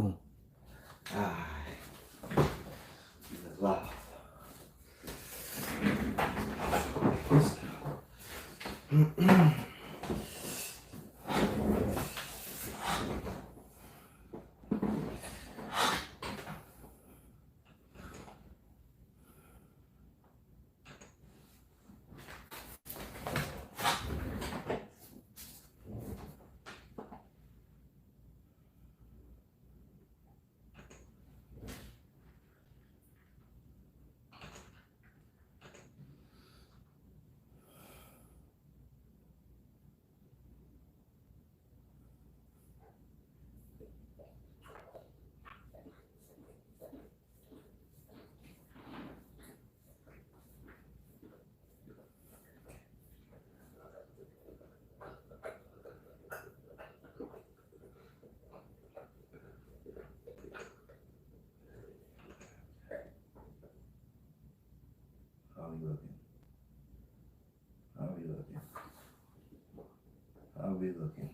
Boom. Alright. Live. How we looking?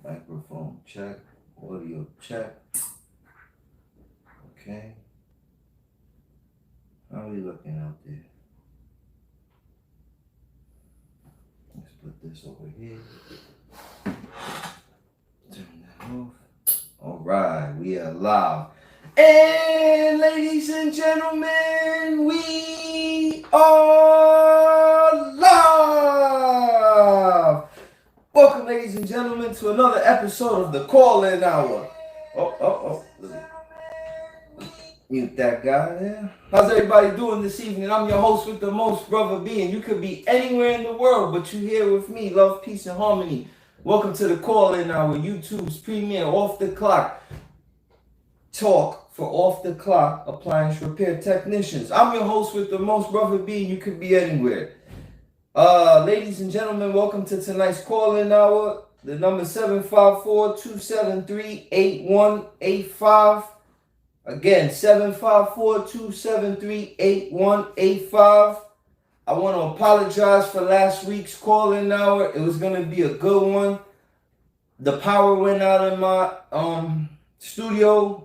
Microphone check, audio check. Okay. How we looking out there? Let's put this over here. Turn that off. All right, we are live. And ladies and gentlemen, we are live. Welcome, ladies and gentlemen, to another episode of the Call-In Hour. Mute that guy there. How's everybody doing this evening? I'm your host with the most, Brother B, and you could be anywhere in the world, but you're here with me. Love, peace, and harmony. Welcome to the Call-In Hour, YouTube's premier off-the-clock talk for off-the-clock appliance repair technicians. I'm your host with the most, Brother B, and you could be anywhere. Ladies and gentlemen, welcome to tonight's Call-In Hour. The number 754-273-8185. Again, 754-273-8185. I want to apologize for last week's Call-In Hour. It was going to be a good one. The power went out in my studio.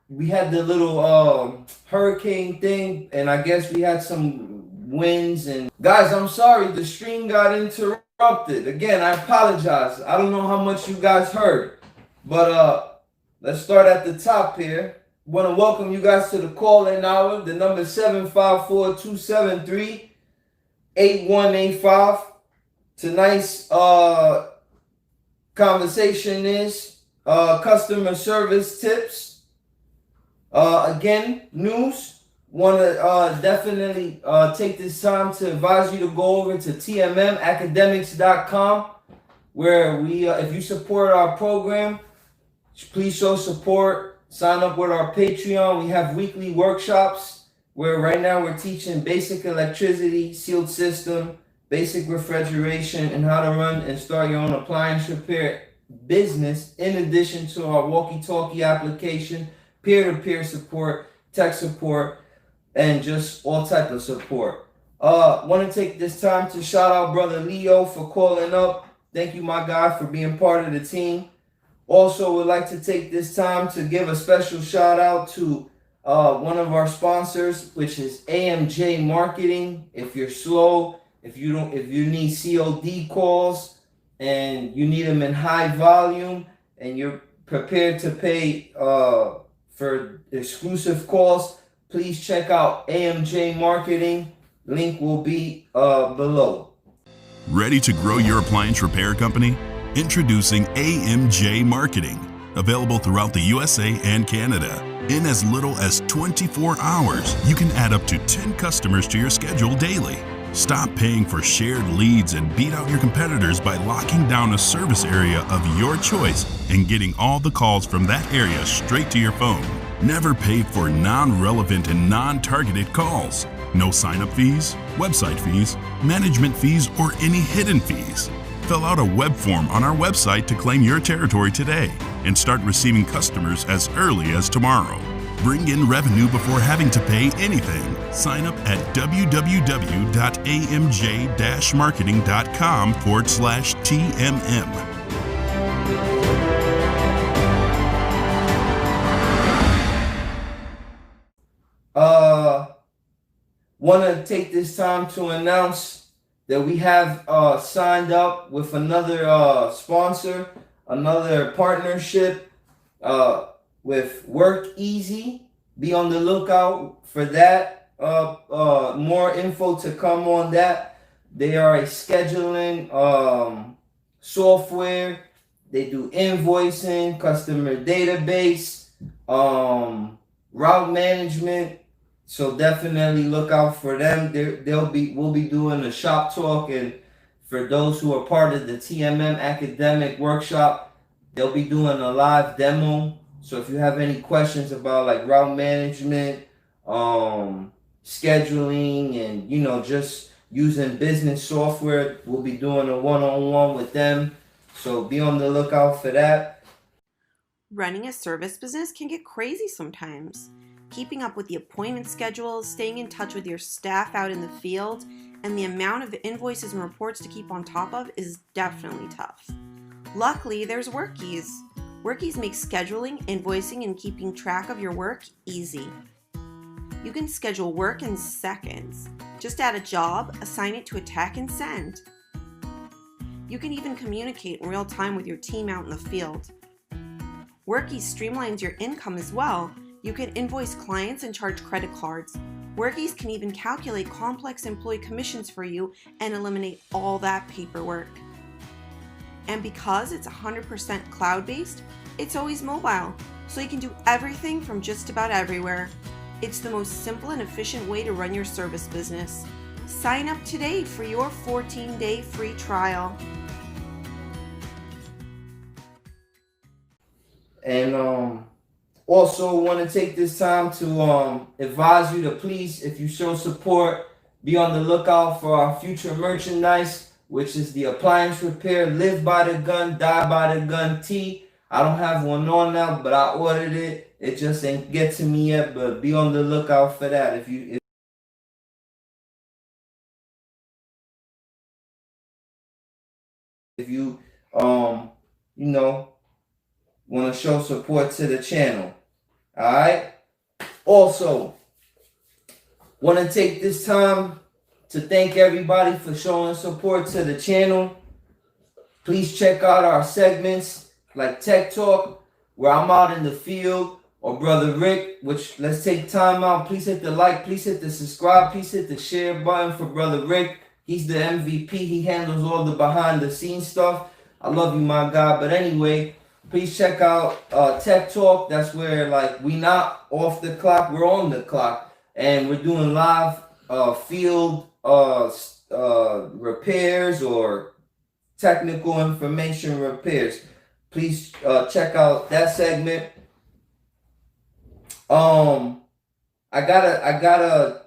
We had the little hurricane thing, and I guess we had some winds. And guys, I'm sorry, the stream got interrupted. Again, I apologize. I don't know how much you guys heard, but let's start at the top here. Want to welcome you guys to the Call-In Hour. The number is 754-273-8185. Tonight's conversation is customer service tips. Again, news. Want to definitely take this time to advise you to go over to TMMacademics.com, where we, if you support our program, please show support. Sign up with our Patreon. We have weekly workshops where right now we're teaching basic electricity, sealed system, basic refrigeration, and how to run and start your own appliance repair business, in addition to our walkie-talkie application, peer-to-peer support, tech support, and just all type of support. Want to take this time to shout out Brother Leo for calling up. Thank you, my guy, for being part of the team. Also, would like to take this time to give a special shout out to one of our sponsors, which is AMJ Marketing. If you're slow, if you need COD calls and you need them in high volume and you're prepared to pay for exclusive calls, please check out AMJ Marketing. Link will be below. Ready to grow your appliance repair company? Introducing AMJ Marketing, available throughout the USA and Canada. In as little as 24 hours, you can add up to 10 customers to your schedule daily. Stop paying for shared leads and beat out your competitors by locking down a service area of your choice and getting all the calls from that area straight to your phone. Never pay for non-relevant and non-targeted calls. No sign-up fees, website fees, management fees, or any hidden fees. Fill out a web form on our website to claim your territory today and start receiving customers as early as tomorrow. Bring in revenue before having to pay anything. Sign up at www.amj-marketing.com/TMM. want to take this time to announce that we have signed up with another sponsor, another partnership with Work Easy. Be on the lookout for that. More info to come on that. They are a scheduling software. They do invoicing, customer database, route management. So definitely look out for them. We'll be doing a shop talk, and for those who are part of the TMM academic workshop, they'll be doing a live demo. So if you have any questions about like route management, scheduling, and just using business software, we'll be doing a one-on-one with them. So be on the lookout for that. Running a service business can get crazy sometimes. Keeping up with the appointment schedules, staying in touch with your staff out in the field, and the amount of invoices and reports to keep on top of is definitely tough. Luckily, there's Workies. Workies makes scheduling, invoicing, and keeping track of your work easy. You can schedule work in seconds. Just add a job, assign it to a tech, and send. You can even communicate in real time with your team out in the field. Workies streamlines your income as well. You can invoice clients and charge credit cards. Workies can even calculate complex employee commissions for you and eliminate all that paperwork. And because it's 100% cloud-based, it's always mobile, so you can do everything from just about everywhere. It's the most simple and efficient way to run your service business. Sign up today for your 14-day free trial. And also want to take this time to advise you to please, if you show support, be on the lookout for our future merchandise, which is the appliance repair, live by the gun, die by the gun tee. I don't have one on now, but I ordered it. It just ain't get to me yet, but be on the lookout for that. If you want to show support to the channel. All right. Also, want to take this time to thank everybody for showing support to the channel. Please check out our segments like Tech Talk, where I'm out in the field, or Brother Rick, which let's take time out. Please hit the like, please hit the subscribe, please hit the share button for Brother Rick. He's the MVP. He handles all the behind the scenes stuff. I love you, my guy. But anyway, please check out Tech Talk. That's where we not off the clock, we're on the clock, and we're doing live field repairs or technical information repairs. Please check out that segment. I got a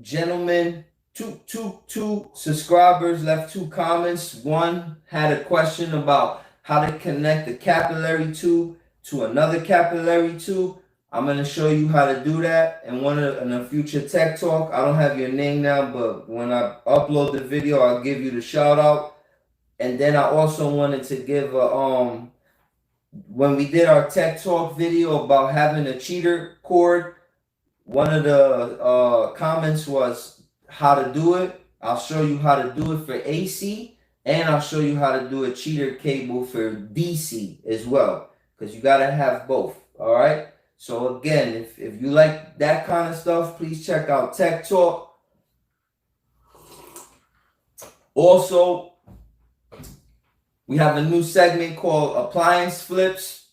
gentleman, two subscribers left 2 comments. One had a question about how to connect the capillary tube to another capillary tube. I'm going to show you how to do that in a future Tech Talk. I don't have your name now, but when I upload the video, I'll give you the shout out. And then I also wanted to give when we did our Tech Talk video about having a cheater cord, one of the comments was how to do it. I'll show you how to do it for AC, and I'll show you how to do a cheater cable for DC as well, because you got to have both. All right. So again, if you like that kind of stuff, please check out Tech Talk. Also, we have a new segment called Appliance Flips,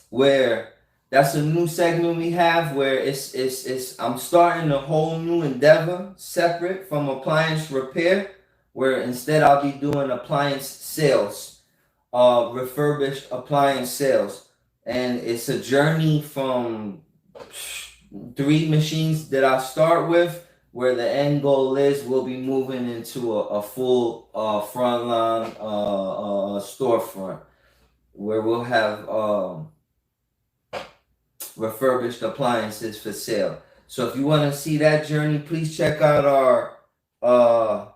where that's a new segment we have where I'm starting a whole new endeavor separate from appliance repair, where instead I'll be doing appliance sales, refurbished appliance sales. And it's a journey from 3 machines that I start with, where the end goal is we'll be moving into a full frontline storefront, where we'll have refurbished appliances for sale. So if you want to see that journey, please check out our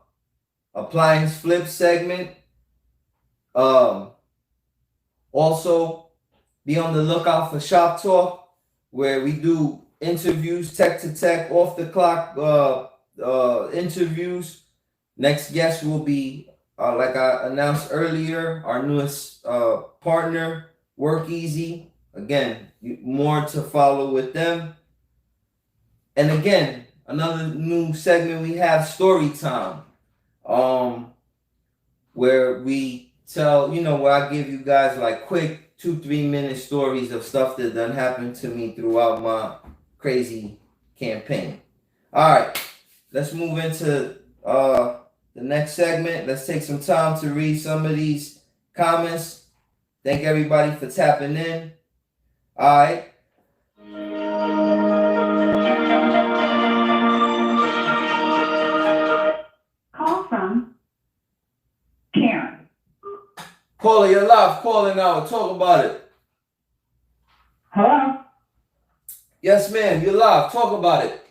appliance flip segment. Also, be on the lookout for Shop Talk, where we do interviews, tech to tech, off the clock interviews. Next guest will be, like I announced earlier, our newest partner, Work Easy. Again, more to follow with them. And again, another new segment we have, story time, where we tell, where I give you guys like quick 2-3 minute stories of stuff that done happened to me throughout my crazy campaign. All right, let's move into the next segment. Let's take some time to read some of these comments. Thank everybody for tapping in. All right. Call from Karen. Caller, you're live. Calling now. Talk about it. Hello? Yes, ma'am. You're live. Talk about it.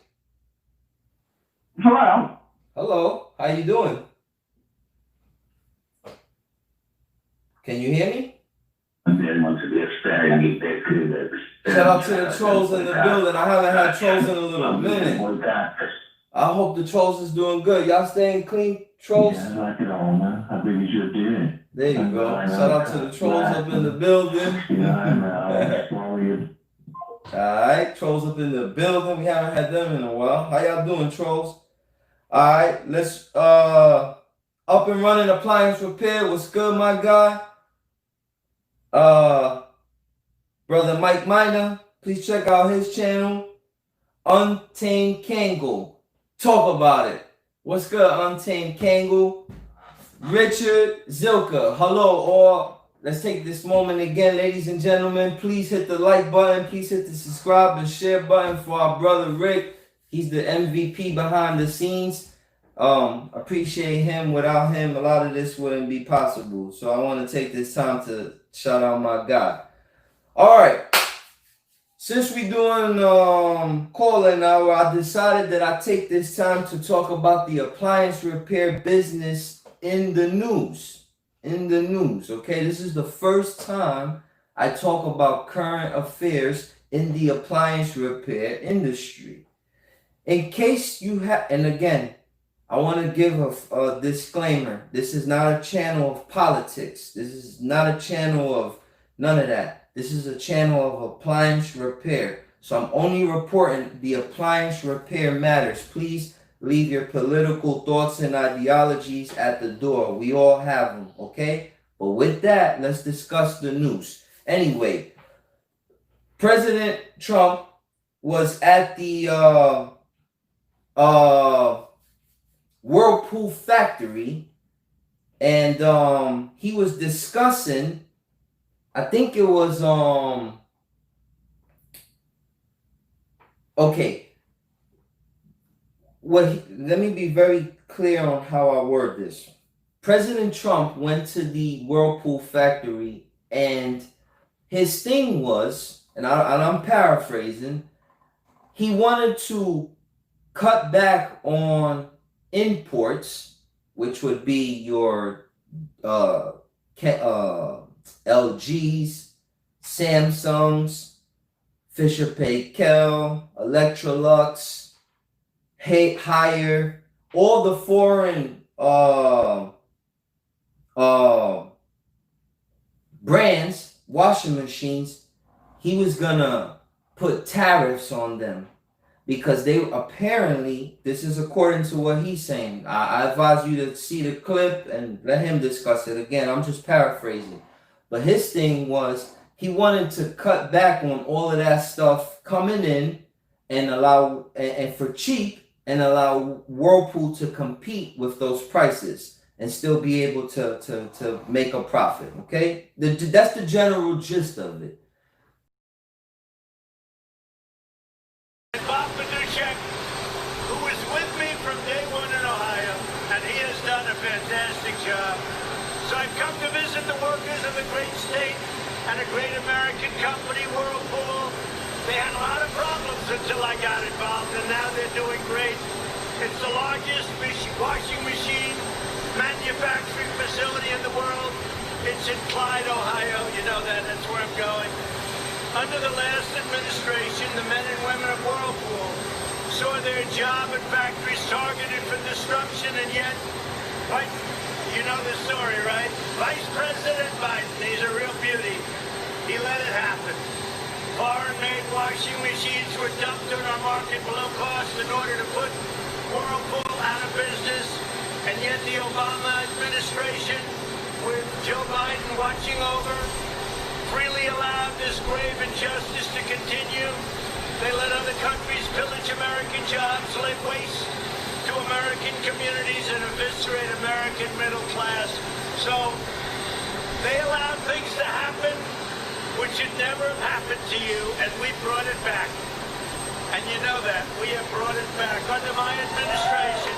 Hello? Hello. How you doing? Can you hear me? Shout out to the trolls in the building. I haven't had trolls in a little minute. I hope the trolls is doing good. Y'all staying clean, trolls? Yeah, I like it all, man. I think you should do it. There you go. Shout out to the trolls up in the building. Alright, trolls up in the building. We haven't had them in a while. How y'all doing, trolls? Alright, let's up and running appliance repair. What's good, my guy? Brother Mike Miner, please check out his channel, Untamed Kangle. Talk about it. What's good, Untamed Kangle? Richard Zilka, hello all. Let's take this moment again, ladies and gentlemen. Please hit the like button. Please hit the subscribe and share button for our brother Rick. He's the MVP behind the scenes. Appreciate him. Without him, a lot of this wouldn't be possible. So I want to take this time to shout out my guy. All right. Since we doing calling hour, I decided that I take this time to talk about the appliance repair business in the news. Okay? This is the first time I talk about current affairs in the appliance repair industry. In case you have, and again, I want to give a disclaimer. This is not a channel of politics. This is not a channel of none of that. This is a channel of appliance repair. So I'm only reporting the appliance repair matters. Please leave your political thoughts and ideologies at the door. We all have them, okay? But with that, let's discuss the news. Anyway, President Trump was at the Whirlpool factory, and he was discussing, I think it was okay. Let me be very clear on how I word this. President Trump went to the Whirlpool factory, and his thing was, and I'm paraphrasing, he wanted to cut back on imports, which would be your LGs, Samsungs, Fisher Paykel, Electrolux, Haier, all the foreign brands, washing machines. He was gonna put tariffs on them because they apparently, this is according to what he's saying. I advise you to see the clip and let him discuss it. Again, I'm just paraphrasing. But his thing was he wanted to cut back on all of that stuff coming in and allow, and for cheap, and allow Whirlpool to compete with those prices and still be able to make a profit, okay? That's the general gist of it. Who was with me from day one in Ohio, and he has done a fantastic job. So I've come to visit the workers of a great state and a great American company, Whirlpool. They had a lot of problems until I got involved, and now they're doing great. It's the largest washing machine manufacturing facility in the world. It's in Clyde, Ohio. You know that. That's where I'm going. Under the last administration, the men and women of Whirlpool saw their job and factories targeted for disruption, and yet, like, you know the story, right? Vice President Biden, he's a real beauty. He let it happen. Foreign-made washing machines were dumped on our market below cost in order to put Whirlpool out of business, and yet the Obama administration, with Joe Biden watching over, freely allowed this grave injustice to continue. They let other countries pillage American jobs, lay waste to American communities, and eviscerate American middle class. So they allowed things to happen which should never have happened to you, and we brought it back. And you know that. We have brought it back under my administration.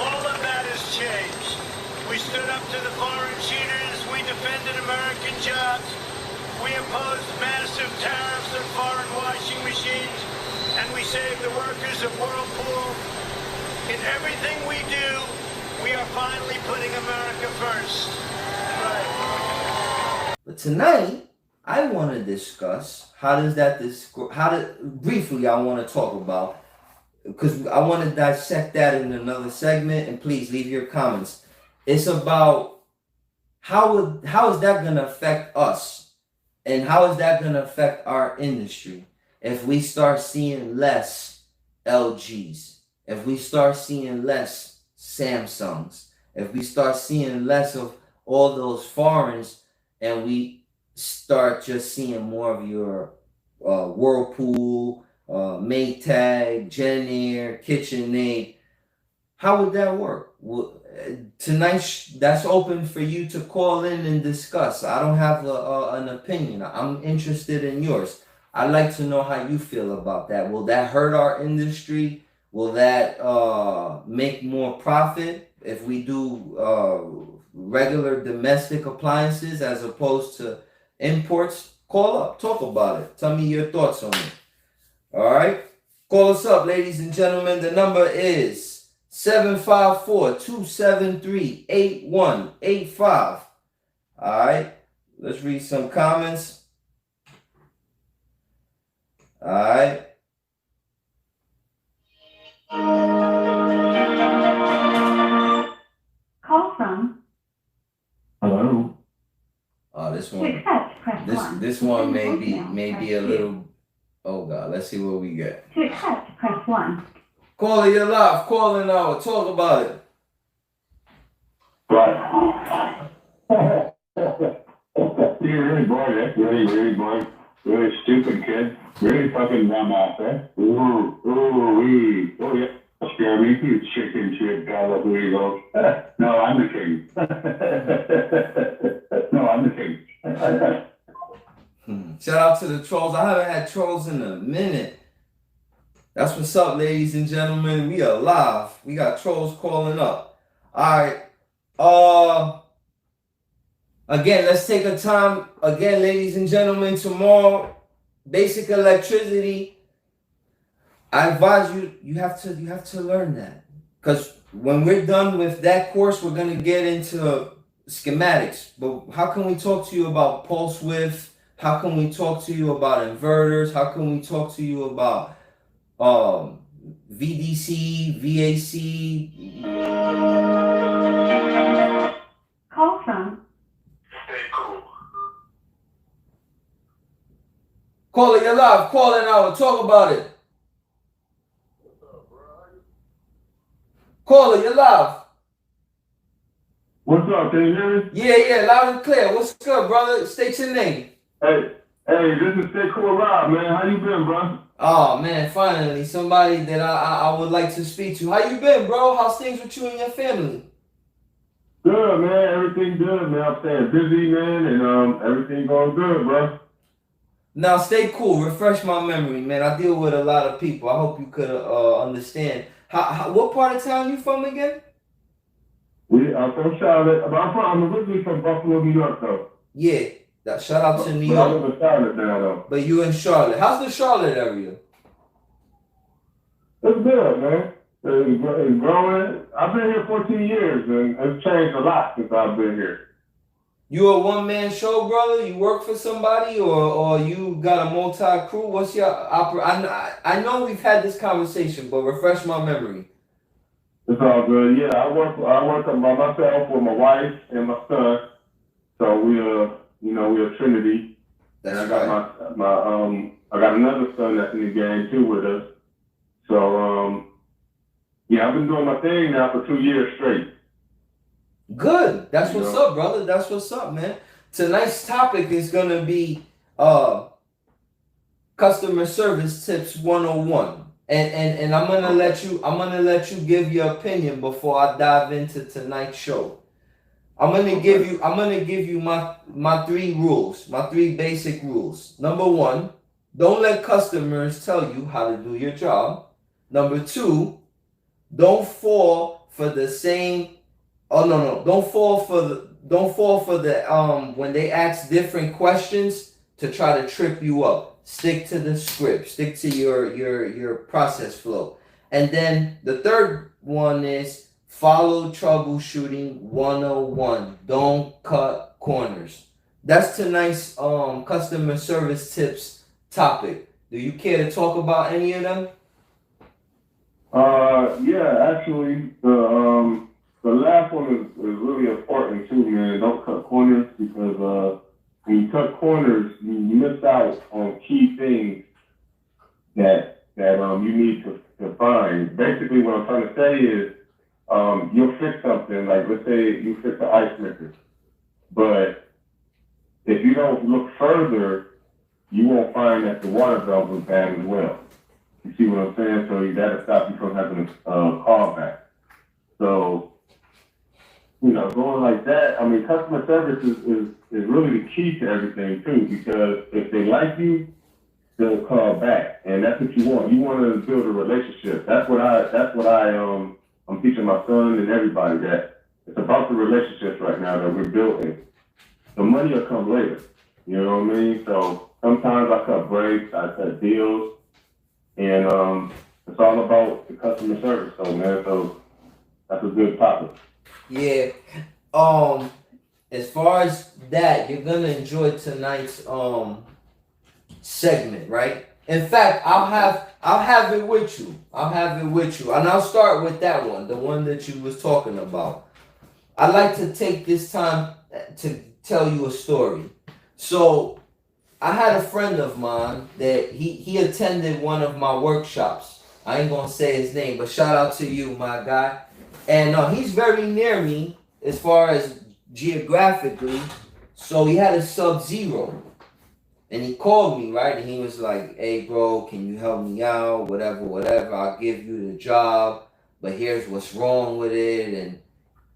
All of that has changed. We stood up to the foreign cheaters. We defended American jobs. We imposed massive tariffs on foreign washing machines. And we saved the workers of Whirlpool. In everything we do, we are finally putting America first. Right. But tonight, I want to discuss briefly I want to talk about, because I want to dissect that in another segment, and please leave your comments. It's about how is that going to affect us, and how is that going to affect our industry if we start seeing less LGs, if we start seeing less Samsungs, if we start seeing less of all those foreigns, and we start just seeing more of your Whirlpool, Maytag, Genair, KitchenAid. How would that work? Well, tonight, that's open for you to call in and discuss. I don't have an opinion. I'm interested in yours. I'd like to know how you feel about that. Will that hurt our industry? Will that make more profit if we do regular domestic appliances as opposed to imports? Call up, talk about it. Tell me your thoughts on it. All right? Call us up, ladies and gentlemen. The number is 754-273-8185. All right? Let's read some comments. All right? Call from. Hello? Oh, this To one. accept, press 1. This one To may send be voicemail, a press little. Oh God, let's see what we get. 2. To accept, press 1. Caller, you're live. Call in now. Talk about it. Right. You're really bored, eh? Really bored. Really stupid kid. Really fucking dumb out there. Wee. Oh, yeah. Scare me, you chicken shit guy. Look where you go. No, I'm the king. No, I'm the king. Shout out to the trolls. I haven't had trolls in a minute. That's what's up, ladies and gentlemen. We are live. We got trolls calling up. All right. Again, let's take a time. Again, ladies and gentlemen, tomorrow, basic electricity. I advise you have to learn that, because when we're done with that course, we're gonna get into schematics. But how can we talk to you about pulse width? How can we talk to you about inverters? How can we talk to you about VDC, VAC? Call from. Call it, you're live. Call it now. Talk about it. Call it, you're live. What's up? Can you hear me? Yeah, loud and clear. What's good, brother? State your name. Hey, this is Stay Cool Rob, man. How you been, bro? Oh man, finally somebody that I would like to speak to. How you been, bro? How's things with you and your family? Good, man. Everything good, man. I'm staying busy, man, and everything going good, bro. Now stay cool. Refresh my memory, man. I deal with a lot of people. I hope you could understand. What part of town you from again? I'm from Charlotte. I'm originally from Buffalo, New York, though. Yeah. Shout out to New But I York. live in Charlotte now, though. But you in Charlotte. How's the Charlotte area? It's good, man. It's growing. I've been here 14 years, and it's changed a lot since I've been here. You a one-man show, brother? You work for somebody, or you got a multi-crew? What's your I know we've had this conversation, but refresh my memory. It's all good. Yeah, I work by myself with my wife and my son. So we're a trinity. That's and I got right. I got another son that's in the game too with us. So yeah, I've been doing my thing now for 2 years straight. Good. That's what's up, brother. That's what's up, man. Tonight's topic is gonna be customer service tips 101. And I'm gonna let you give your opinion before I dive into tonight's show. I'm gonna give you my 3 rules, my 3 basic rules. Number 1, don't let customers tell you how to do your job. Number 2, don't fall for the same. Oh no, don't fall for the when they ask different questions to try to trip you up. Stick to the script. Stick to your process flow. And then the third one is follow troubleshooting 101. Don't cut corners. That's tonight's customer service tips topic. Do you care to talk about any of them? Yeah, actually, the last one is really important too, man. Don't cut corners, because when you cut corners, you miss out on key things that you need to find. Basically, what I'm trying to say is, you'll fix something, like let's say you fix an ice maker, but if you don't look further, you won't find that the water valve was bad as well. You see what I'm saying? So that'll stop you from having a callback. So, going like that, I mean, customer service is really the key to everything too, because if they like you, they'll call back, and that's what you want. You want to build a relationship. That's what I'm teaching my son and everybody, that it's about the relationships right now that we're building. The money will come later. You know what I mean? So sometimes I cut breaks, I cut deals, and it's all about the customer service. So man, so that's a good topic. Yeah. As far as that, you're gonna enjoy tonight's segment, right? In fact, I'll have it with you. And I'll start with that one, the one that you was talking about. I'd like to take this time to tell you a story. So I had a friend of mine that he attended one of my workshops. I ain't gonna say his name, but shout out to you, my guy. And he's very near me as far as geographically. So he had a Sub-Zero. And he called me, right? And he was like, hey, bro, can you help me out? Whatever. I'll give you the job, but here's what's wrong with it. And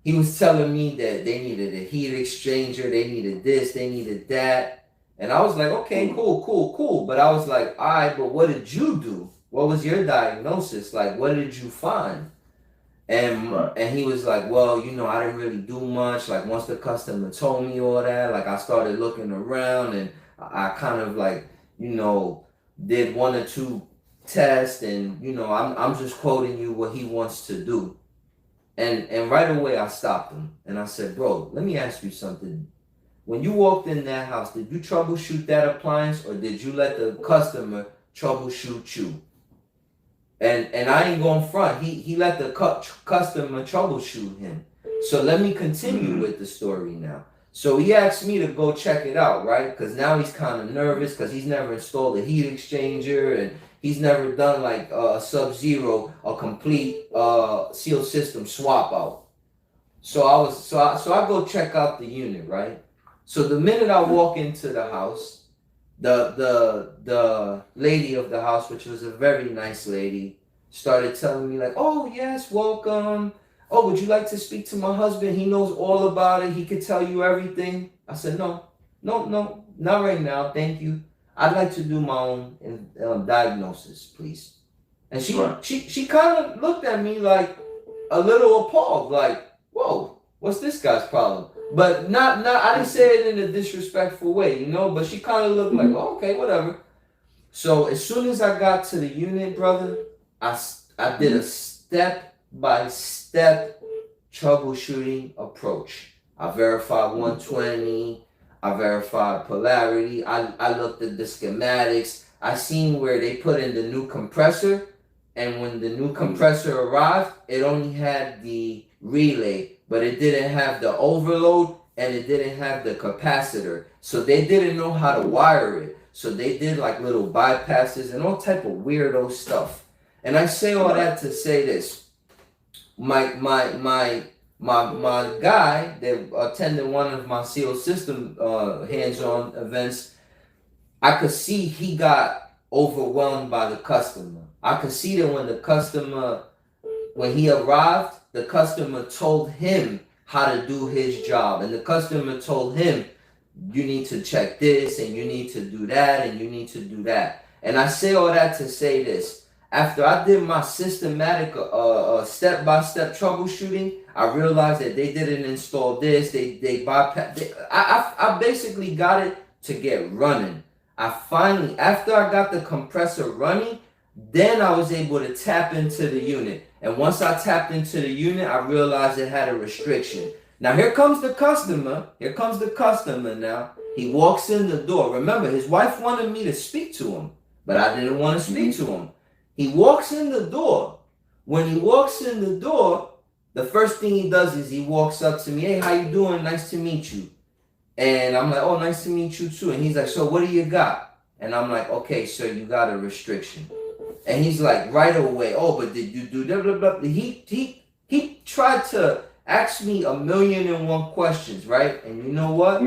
he was telling me that they needed a heat exchanger. They needed this. They needed that. And I was like, okay, cool. But I was like, all right, but what did you do? What was your diagnosis? Like, what did you find? And he was like, well, I didn't really do much. Like, once the customer told me all that, like, I started looking around, and I kind of like, did 1 or 2 tests, and I'm just quoting you what he wants to do. And right away I stopped him and I said, bro, let me ask you something. When you walked in that house, did you troubleshoot that appliance, or did you let the customer troubleshoot you? And I ain't going front. He let the customer troubleshoot him. So let me continue with the story now. So he asked me to go check it out, right? Because now he's kind of nervous because he's never installed a heat exchanger, and he's never done like a Sub-Zero, a complete seal system swap out. So I go check out the unit, right? So the minute I walk into the house, the lady of the house, which was a very nice lady, started telling me like, oh yes, welcome. Oh, would you like to speak to my husband? He knows all about it. He could tell you everything. I said, no, not right now. Thank you. I'd like to do my own diagnosis, please. And she kind of looked at me like a little appalled, like, whoa, what's this guy's problem? But not I didn't say it in a disrespectful way, but she kind of looked like, oh, okay, whatever. So as soon as I got to the unit, brother, I did a step-by-step troubleshooting approach. I verified 120. I verified polarity. I looked at the schematics. I seen where they put in the new compressor, and when the new compressor arrived, it only had the relay, but it didn't have the overload and it didn't have the capacitor. So they didn't know how to wire it. So they did like little bypasses and all type of weirdo stuff. And I say all that to say this. My guy that attended one of my CO system hands-on events, I could see he got overwhelmed by the customer. I could see that when he arrived, the customer told him how to do his job. And the customer told him, you need to check this, and you need to do that, and you need to do that. And I say all that to say this. After I did my systematic step-by-step troubleshooting, I realized that they didn't install this. They bypassed. I basically got it to get running. I finally, after I got the compressor running, then I was able to tap into the unit. And once I tapped into the unit, I realized it had a restriction. Now here comes the customer. Here comes the customer now. He walks in the door. Remember, his wife wanted me to speak to him, but I didn't want to speak to him. He walks in the door. When he walks in the door, the first thing he does is he walks up to me. Hey, how you doing? Nice to meet you. And I'm like, oh, nice to meet you too. And he's like, so what do you got? And I'm like, okay, sir, you got a restriction. And he's like, right away, oh, but did you do blah, blah, blah. He tried to ask me 1,000,001 questions, right? And you know what?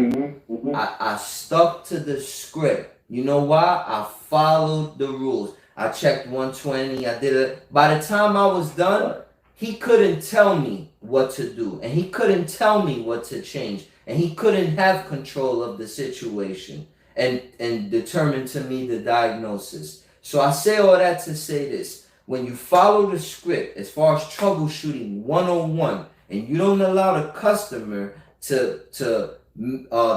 I stuck to the script. You know why? I followed the rules. I checked 120. I did it. By the time I was done, he couldn't tell me what to do. And he couldn't tell me what to change. And he couldn't have control of the situation and determine to me the diagnosis. So I say all that to say this. When you follow the script, as far as troubleshooting 101, and you don't allow the customer to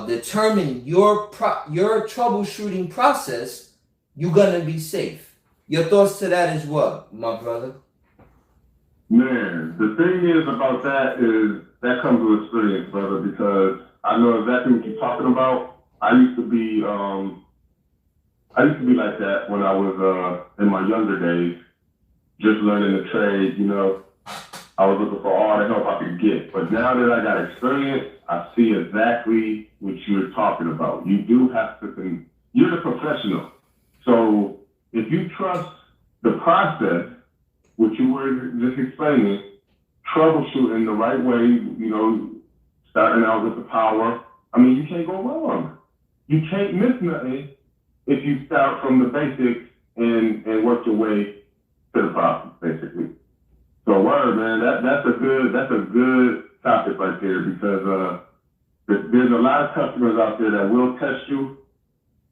determine your troubleshooting process, you're gonna be safe. Your thoughts to that as well, my brother? Man, the thing is about that is that comes with experience, brother, because I know exactly what you're talking about. I used to be like that when I was in my younger days, just learning the trade, you know. I was looking for all the help I could get. But now that I got experience, I see exactly what you're talking about. You do have to, you're the professional. So if you trust the process, which you were just explaining, troubleshooting the right way, you know, starting out with the power, I mean, you can't go wrong. You can't miss nothing if you start from the basics and work your way to the process, basically. So word, man, that's a good topic right there, because there's a lot of customers out there that will test you,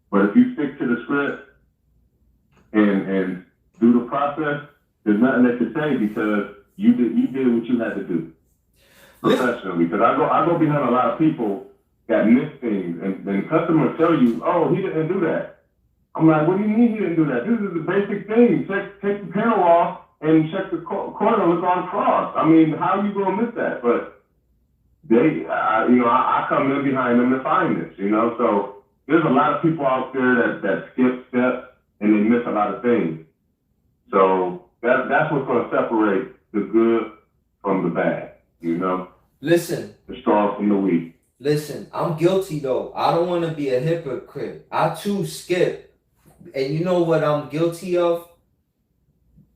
but if you stick to the script and do the process, there's nothing they can say, because you did what you had to do professionally. Because I go behind a lot of people that miss things, and customers tell you, oh, he didn't do that. I'm like, what do you mean he didn't do that? This is the basic thing. Take the panel off and check the corner, look on cross. I mean, how are you going to miss that? But I come in behind them to find this, you know. So there's a lot of people out there that skip steps and they miss a lot of things. So that's what's going to separate the good from the bad, you know. Listen. The strong from the weak. Listen, I'm guilty though. I don't want to be a hypocrite. I too skip. And you know what I'm guilty of?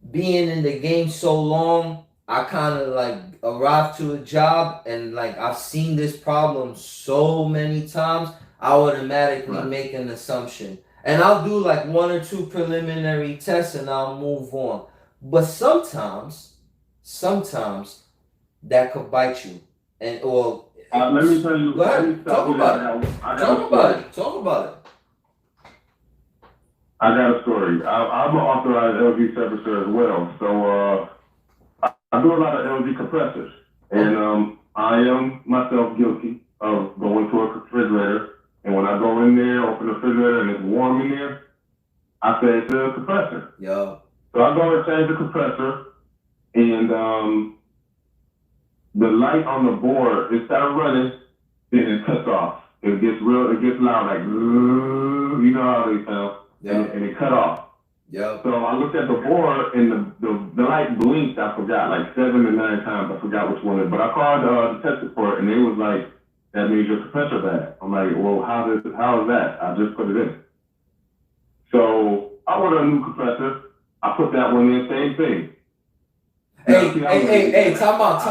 Being in the game so long, I kind of like arrived to a job, and like I've seen this problem so many times, I automatically make an assumption. And I'll do like 1 or 2 preliminary tests and I'll move on. But sometimes that could bite you. And let me tell you. Go ahead. Talk about it. I got a story. I'm an authorized LG servicer as well. So I do a lot of LG compressors. And I am myself guilty of going to a refrigerator. And when I go in there, open the refrigerator, and it's warm in there, I say it's a compressor. Yeah. So I go and change the compressor, and the light on the board, it started running, then it cuts off. It gets loud, like, you know how they sound, and it cut off. Yeah. So I looked at the board, and the light blinked. I forgot, like 7 or 9 times. I forgot which one. But I called the tech support, and they was like, "That means your compressor bad." I'm like, "Well, how is that? I just put it in." So I ordered a new compressor. I put that one in, same thing. Hey, time out.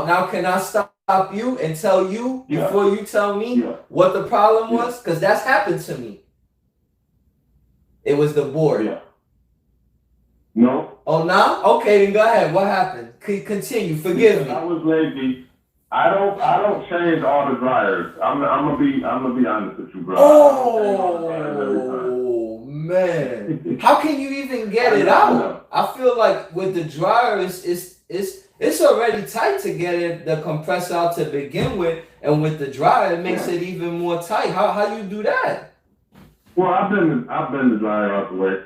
Now, can I stop you and tell you before you tell me what the problem was? Because that's happened to me. It was the board. Yeah. No. Oh, no? Okay, then go ahead. What happened? Continue. Forgive me. I was lazy. I don't change all the dryers. I'm gonna be honest with you, bro. Oh man, how can you even get it out? I feel like with the dryer, it's already tight to get the compressor out to begin with, and with the dryer, it makes it even more tight. How you do that? Well, I've been the dryer out the way.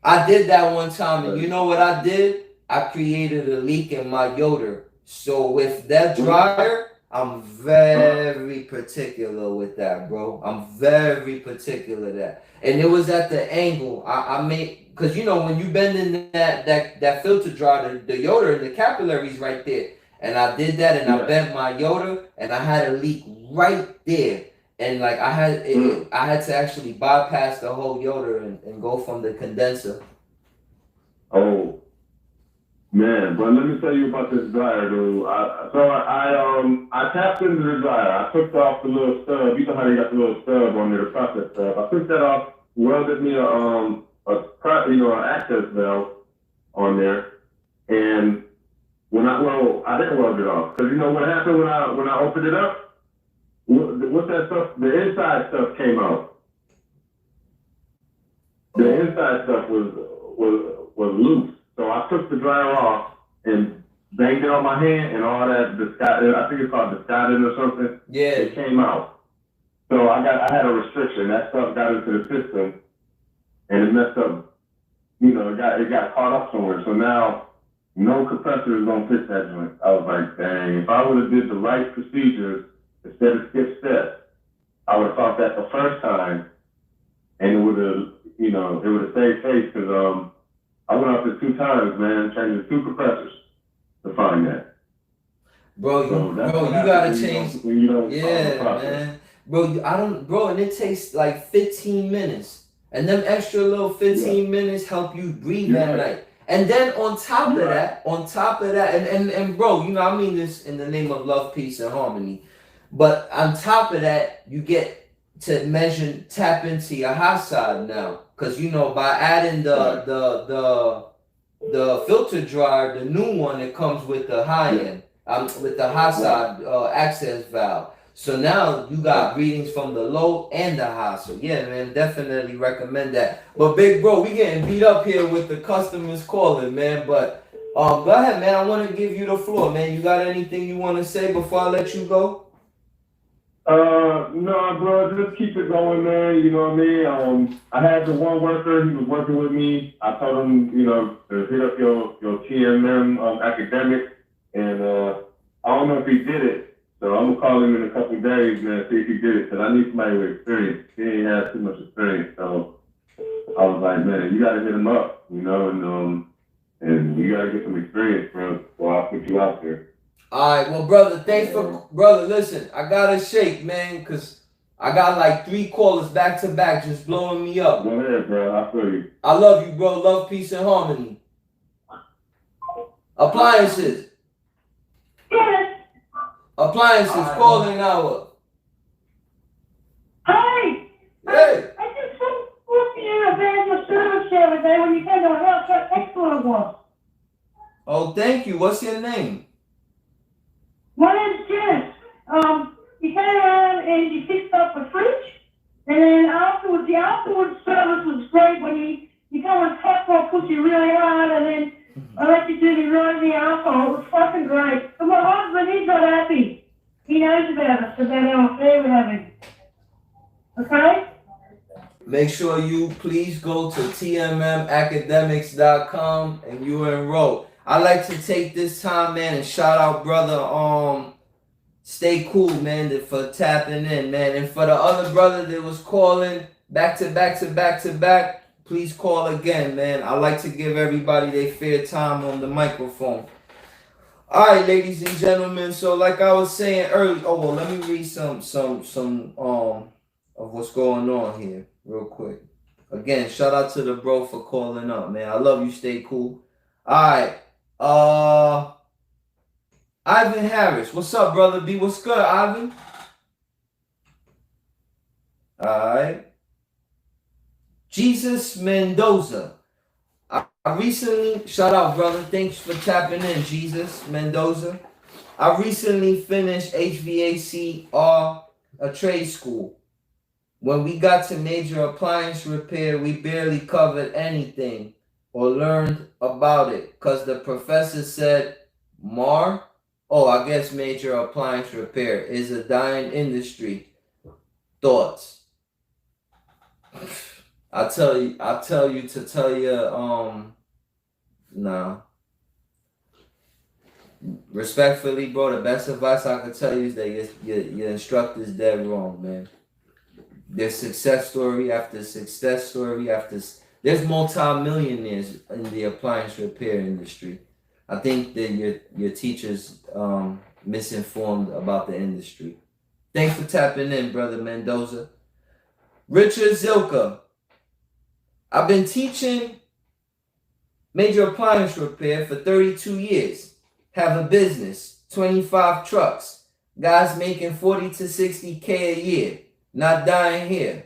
I did that one time, and you know what I did? I created a leak in my Yoder. So with that dryer, I'm very particular with that, bro. I'm very particular that. And it was at the angle I made, because you know when you bend in that filter dryer, the Yoder and the capillaries right there. And I did that, and I bent my Yoder, and I had a leak right there. And like I had to actually bypass the whole Yoder and go from the condenser. Oh. Man, but let me tell you about this dryer, dude. I tapped into the dryer. I took off the little stub. You know how they got the little stub on there, the process stub. I took that off, welded me an access valve on there, and I didn't weld it off because you know what happened when I opened it up? What's that stuff? The inside stuff came out. The inside stuff was loose. So I took the dryer off and banged it on my hand, and all that, I think it's called discarding or something. Yeah. It came out. So I had a restriction. That stuff got into the system, and it messed up. You know, it got caught up somewhere. So now, no compressor is gonna fix that joint. I was like, dang, if I would have did the right procedures instead of skip steps, I would have thought that the first time, and it would have saved face because I went out there 2 times, man, changing 2 compressors to find that. Bro, you gotta change. When you don't man. Bro, and it takes like 15 minutes. And them extra little 15 minutes help you breathe at night. And then on top of that, and bro, you know, I mean this in the name of love, peace, and harmony. But on top of that, you get to tap into your high side now. Because you know, by adding the filter dryer, the new one, it comes with the high end, with the high side access valve. So now you got readings from the low and the high. So yeah, man, definitely recommend that. But big bro, we getting beat up here with the customers calling, man. But go ahead, man. I want to give you the floor, man. You got anything you want to say before I let you go? No, bro, just keep it going, man. You know what I mean? I had the one worker, he was working with me. I told him, you know, to hit up your TMM academic, and I don't know if he did it. So I'm gonna call him in a couple of days, man, see if he did it, because I need somebody with experience. He ain't had too much experience, so I was like, man, you gotta hit him up, you know, and you gotta get some experience, bro. So I'll put you out there. All right, well, brother, brother, listen, I gotta shake, man, because I got like 3 callers back to back just blowing me up. Go ahead, bro. I feel you. I love you, bro. Love, peace, and harmony. Appliances. Yes. Appliances, calling hour. Hi. Hey. I just looked at you about your service the other day when you came to my house. How excellent it was. Oh, thank you. What's your name? My name's Janice. You came around and you fixed up the fridge, and then afterwards, the afterwards service was great when you go and tap or push you really hard, and then I let you do the right in the asshole. It was fucking great. And my husband, he's not happy. He knows about us, about our affair we're having. Okay? Make sure you please go to tmmacademics.com and you enroll. I like to take this time, man, and shout out brother Stay cool, man, for tapping in, man. And for the other brother that was calling back to back, please call again, man. I like to give everybody their fair time on the microphone. All right, ladies and gentlemen. So, like I was saying earlier, oh well, let me read some of what's going on here real quick. Again, shout out to the bro for calling up, man. I love you. Stay cool. All right. Ivan Harris, what's up, brother B? What's good, Ivan? All right. Jesus Mendoza. I recently, shout out, brother. Thanks for tapping in, Jesus Mendoza. I recently finished HVACR, a trade school. When we got to major appliance repair, we barely covered anything or learned about it because the professor said, I guess major appliance repair is a dying industry. Thoughts? I'll tell you, nah. Respectfully, bro, the best advice I could tell you is that your instructor's dead wrong, man. There's success story after success story after. There's multi-millionaires in the appliance repair industry. I think that your teacher's misinformed about the industry. Thanks for tapping in, brother Mendoza. Richard Zilka. I've been teaching major appliance repair for 32 years. Have a business, 25 trucks. Guys making 40 to 60K a year. Not dying here.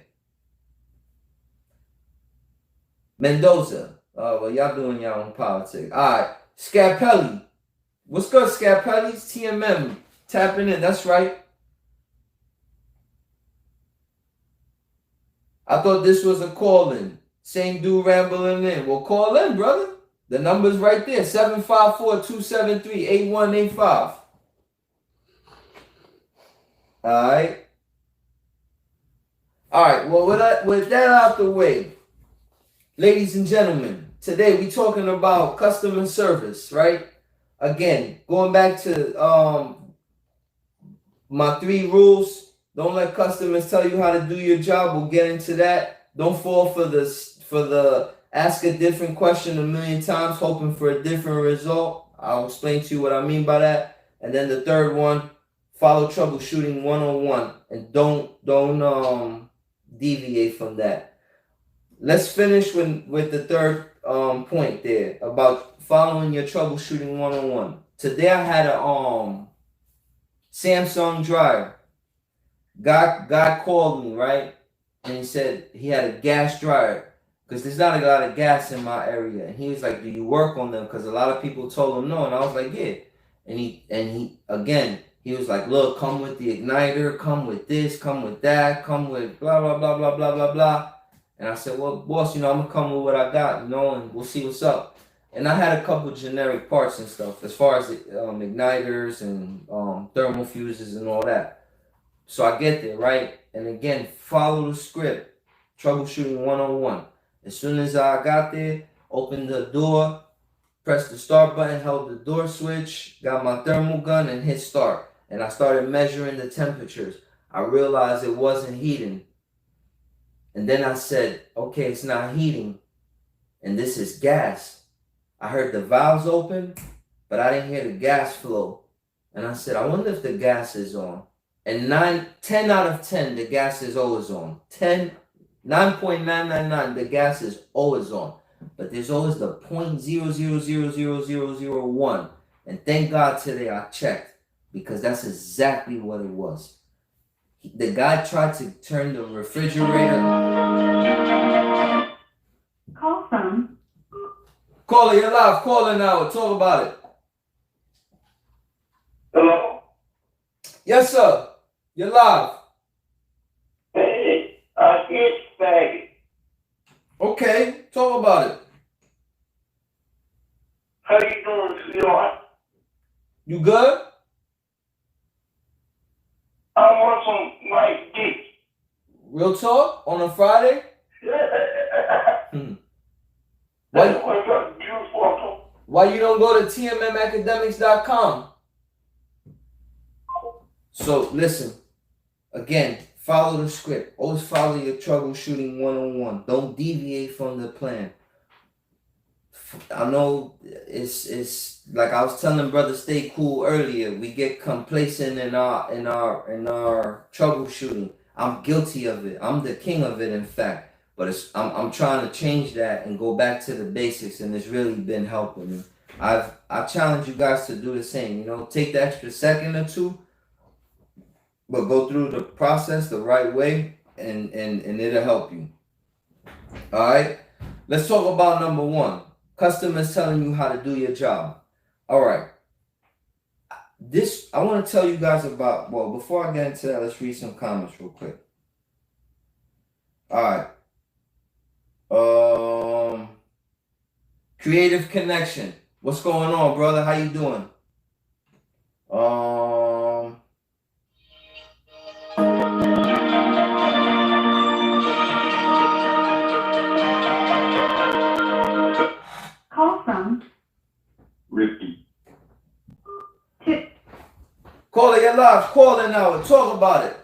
Mendoza. Oh, well, y'all doing your own politics. All right. Scapelli. What's good, Scapelli's TMM. Tapping in. That's right. I thought this was a call-in. Same dude rambling in. Well, call in, brother. The number's right there. 754-273-8185. All right. All right. Well, with that out the way, ladies and gentlemen, today we talking about customer service, right? Again, going back to my 3 rules. Don't let customers tell you how to do your job. We'll get into that. Don't fall for the ask a different question a million times, hoping for a different result. I'll explain to you what I mean by that. And then the third one, follow troubleshooting 101, and don't deviate from that. Let's finish with the third point there about following your troubleshooting 101. Today I had a Samsung dryer. God called me, right? And he said he had a gas dryer because there's not a lot of gas in my area. And he was like, do you work on them? Because a lot of people told him no. And I was like, yeah. And he was like, look, come with the igniter, come with this, come with that, come with blah, blah, blah, blah, blah, blah, blah. And I said, well, boss, I'm going to come with what I got, and we'll see what's up. And I had a couple generic parts and stuff as far as igniters and thermal fuses and all that. So I get there, right? And again, follow the script. Troubleshooting 101. As soon as I got there, opened the door, pressed the start button, held the door switch, got my thermal gun, and hit start. And I started measuring the temperatures. I realized it wasn't heating. And then I said, okay, it's not heating. And this is gas. I heard the valves open, but I didn't hear the gas flow. And I said, I wonder if the gas is on. And 10 out of 10, the gas is always on. 9.999, the gas is always on. But there's always the 0.0000001. And thank God today I checked, because that's exactly what it was. The guy tried to turn the refrigerator. Call from. Caller, you're live. Caller now. Talk about it. Hello? Yes, sir. You're live. Hey, it's faggot. Okay. Talk about it. How you doing, sweetheart? You good? I want some nice dick. Real talk? On a Friday? Why you don't go to TMMacademics.com? So listen, again, follow the script. Always follow your troubleshooting one-on-one. Don't deviate from the plan. I know it's like I was telling brother Stay Cool earlier. We get complacent in our troubleshooting. I'm guilty of it. I'm the king of it, in fact. But I'm trying to change that and go back to the basics, and it's really been helping me. I challenge you guys to do the same. Take the extra second or two, but go through the process the right way, and it'll help you. All right. Let's talk about number one. Customers telling you how to do your job. All right. I want to tell you guys about, well, before I get into that, let's read some comments real quick. All right. Creative Connection. What's going on, brother? How you doing? Call from Ricky. Call it your live. Call it now. Talk about it.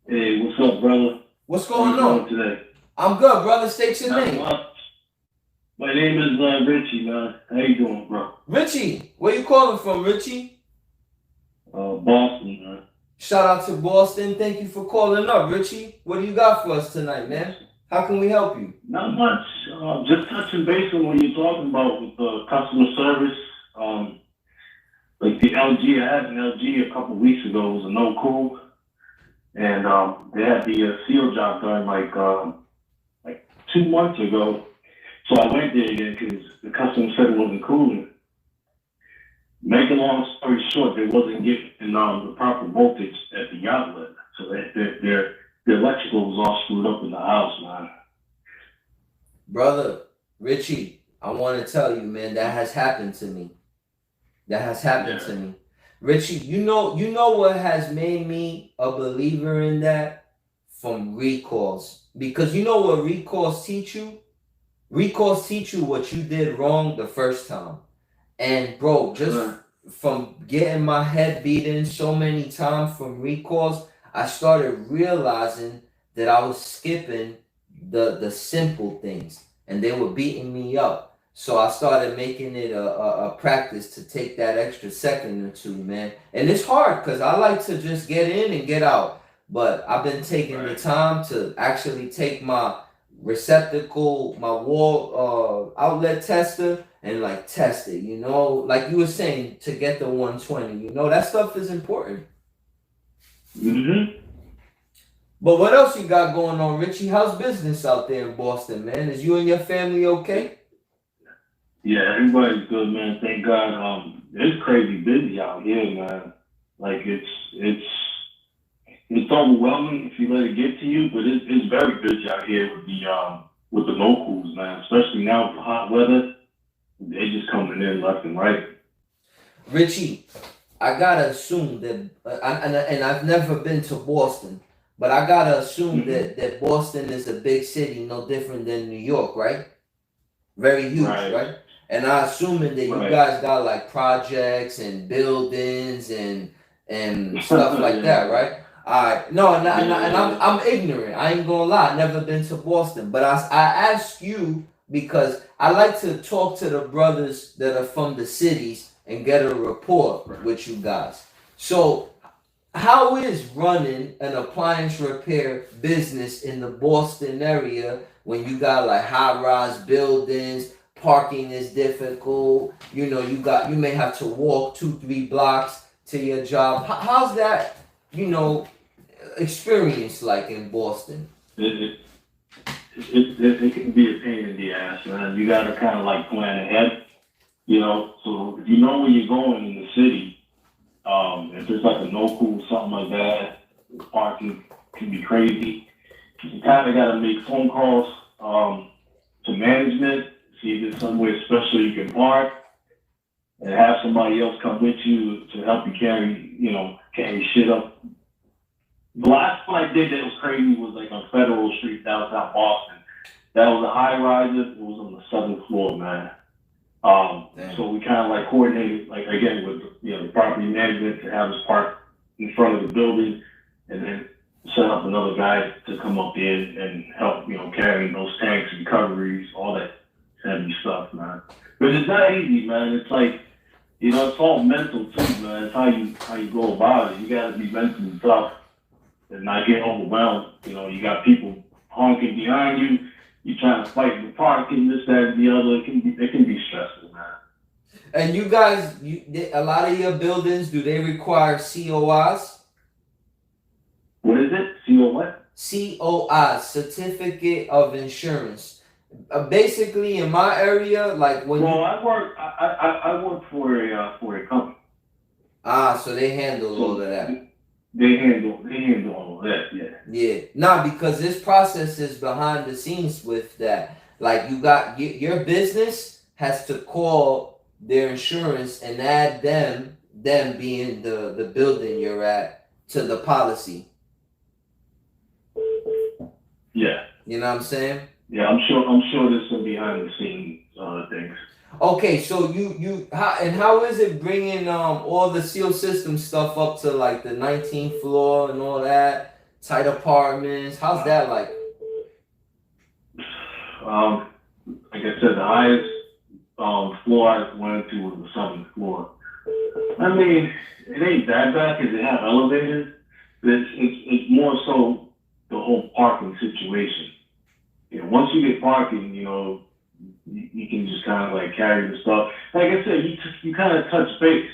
Hey, what's up, brother? What's How going you on? doing today? I'm good, brother. State your Not name. much. My name is Richie, man. How you doing, bro? Richie. Where you calling from, Richie? Boston, man. Shout out to Boston. Thank you for calling up, Richie. What do you got for us tonight, man? How can we help you? Not much. Just touching base on what you're talking about with the customer service. Like the LG, I had an LG a couple weeks ago. It was a no cool, and they had the seal job done like 2 months ago. So I went there again because the customer said it wasn't cool. Make a long story short, they wasn't getting the proper voltage at the outlet, so their electrical was all screwed up in the house, man. Brother, Richie, I want to tell you, man, that has happened to me. That has happened to me. Richie, you know what has made me a believer in that? From recalls. Because you know what recalls teach you? Recalls teach you what you did wrong the first time. And bro, just from getting my head beat in so many times from recalls, I started realizing that I was skipping the simple things, and they were beating me up. So I started making it a practice to take that extra second or two, man. And it's hard because I like to just get in and get out. But I've been taking the time to actually take my receptacle, my wall outlet tester, and like test it, like you were saying, to get the 120. That stuff is important. Mm-hmm. But what else you got going on, Richie? How's business out there in Boston, man? Is you and your family okay? Yeah, everybody's good, man. Thank God. It's crazy busy out here, man. Like it's overwhelming if you let it get to you, but it's very busy out here with the locals, man. Especially now with the hot weather, they just coming in left and right. Richie, I gotta assume that, and I've never been to Boston, but I gotta assume that Boston is a big city, no different than New York, right? Very huge, right? And I'm assuming that you guys got like projects and buildings and stuff like that, right? All right. No, and I'm ignorant. I ain't gonna lie. Never been to Boston, but I ask you because I like to talk to the brothers that are from the cities and get a rapport with you guys. So, how is running an appliance repair business in the Boston area when you got like high-rise buildings? Parking is difficult. You may have to walk 2-3 blocks to your job. How's that, experience like in Boston? It can be a pain in the ass, man. You gotta kind of like plan ahead, So if you know where you're going in the city, if there's like a no cool, something like that, parking can be crazy. You kind of gotta make phone calls to management. See if there's somewhere special you can park, and have somebody else come with you to help you carry shit up. The last one I did that was crazy was like on Federal Street, downtown Boston. That was a high riser. It was on the 7th floor, man. So we kind of like coordinated, like again with the property management to have us park in front of the building, and then set up another guy to come up there and help, carry those tanks, recoveries, all that heavy stuff, man. But it's not easy, man. It's like, it's all mental too, man. It's how you go about it. You gotta be mentally tough and not get overwhelmed. You got people honking behind you. You're trying to fight the parking, this, that, and the other. It can be stressful, man. And you guys, a lot of your buildings, do they require COIs? What is it? CO what? COI, Certificate of Insurance. Basically, in my area, like when I work for a company. So they handle all of that. They handle all of that, yeah. Yeah, nah, because this process is behind the scenes with that. Like you got your business has to call their insurance and add them being the building you're at to the policy. Yeah. You know what I'm saying? Yeah, I'm sure there's some behind the scenes things. Okay, so how is it bringing all the seal system stuff up to like the 19th floor and all that, tight apartments? How's that like? Like I said, the highest floor I went to was the 7th floor. I mean, it ain't that bad because they have elevators. It's more so the whole parking situation. Once you get parking, you can just kind of like carry the stuff. Like I said, you kind of touch base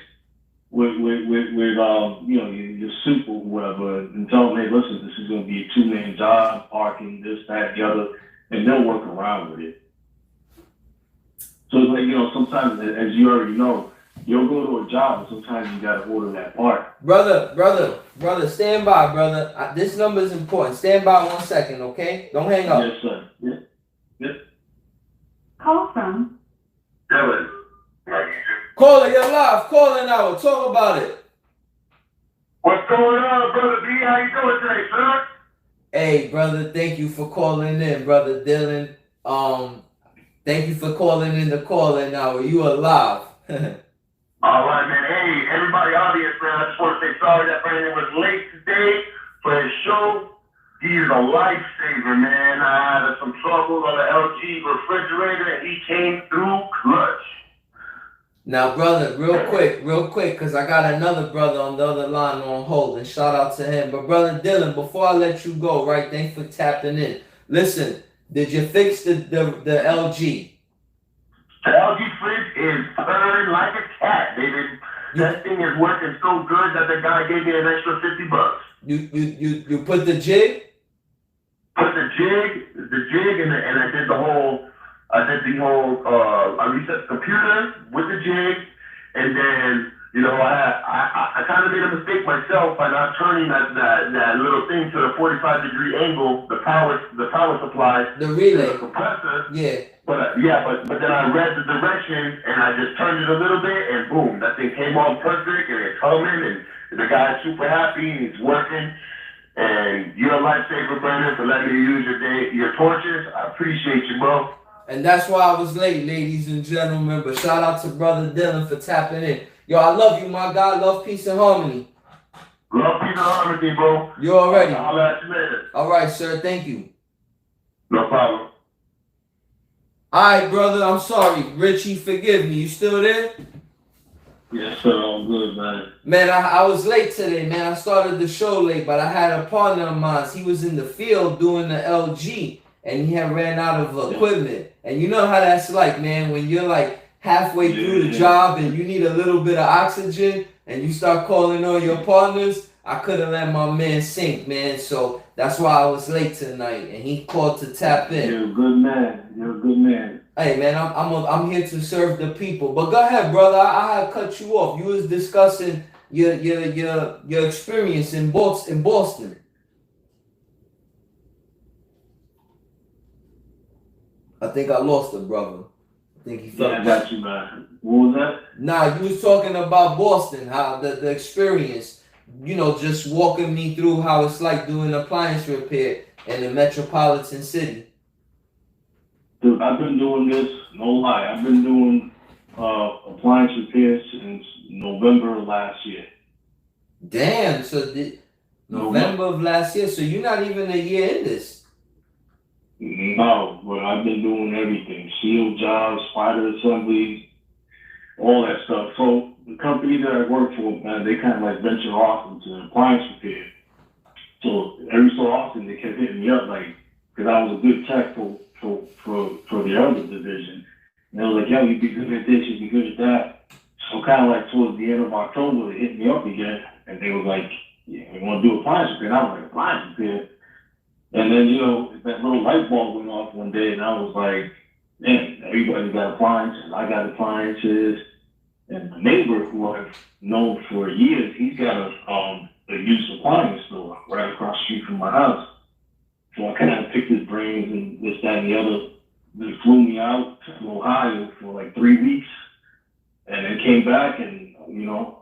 with your super or whatever, and tell them, hey, listen, this is going to be a 2-man job, parking, this, that, the other, and they'll work around with it. So it's like, sometimes, as you already know, you'll go to a job, and sometimes you got to order that part. Brother, stand by, brother. This number is important. Stand by 1 second, okay? Don't hang up. Yes, sir. Yeah. Yep. Call from. Dylan. Caller, you're live. Calling hour. Talk about it. What's going on, Brother B? How you doing today, sir? Hey, brother, thank you for calling in, brother Dylan. Thank you for calling in the calling hour. You are live. All right, man. Hey, everybody, audience, man. I just want to say sorry that Brandon was late today for his show. He is a lifesaver, man. I had some trouble on the LG refrigerator, and he came through clutch. Now, brother, real quick, because I got another brother on the other line on hold, and shout out to him. But, brother Dylan, before I let you go, right, thanks for tapping in. Listen, did you fix the LG? The LG fridge is purring like a cat, baby. That thing is working so good that the guy gave me an extra $50. You put the jig? Put the jig, and I did the whole. I reset the computer with the jig, and then I kind of made a mistake myself by not turning that little thing to the 45-degree angle, the power supply, The relay. the compressor. Yeah. But then I read the directions and I just turned it a little bit, and boom, that thing came on perfect, and it's humming, and the guy's super happy, and he's working. And you're a lifesaver, Brandon, for letting me use your torches. I appreciate you, bro. And that's why I was late, ladies and gentlemen. But shout out to brother Dylan for tapping in. Yo, I love you, my guy. Love, peace, and harmony. Love, peace, and harmony, bro. You already. I'll let you later. All right, sir. Thank you. No problem. All right, brother. I'm sorry. Richie, forgive me. You still there? Yes, sir. I'm good, man. Man, I was late today, man. I started the show late, but I had a partner of mine. He was in the field doing the LG, and he had ran out of equipment. And you know how that's like, man, when you're like halfway through the job and you need a little bit of oxygen and you start calling on your partners. I couldn't let my man sink, man. So that's why I was late tonight, and he called to tap in. You're a good man. You're a good man. Hey, man, I'm here to serve the people. But go ahead, brother. I had cut you off. You was discussing your experience in Boston. I think I lost the brother. I think he fell. Yeah, I got you, man. What was that? Nah, you was talking about Boston, how the experience, just walking me through how it's like doing appliance repair in the metropolitan city. Dude, I've been doing this, no lie. I've been doing appliance repairs since November of last year. Damn. So November of last year. So you're not even a year in this. No, but I've been doing everything. Seal jobs, spider assemblies, all that stuff. So the company that I work for, man, they kind of like venture off into appliance repair. So every so often they kept hitting me up, like, because I was a good tech for the other division. And they were like, yo, you'd be good at this, you'd be good at that. So kind of like towards the end of October, they hit me up again, and they were like, yeah, we want to do appliance repair. And I was like, appliance repair? And then, you know, that little light bulb went off one day, and I was like, man, everybody got appliances, I got appliances. And my neighbor, who I've known for years, he's got a used appliance store right across the street from my house. So I kind of picked his brains and this, that, and the other. They flew me out to Ohio for like 3 weeks, and then came back and, you know,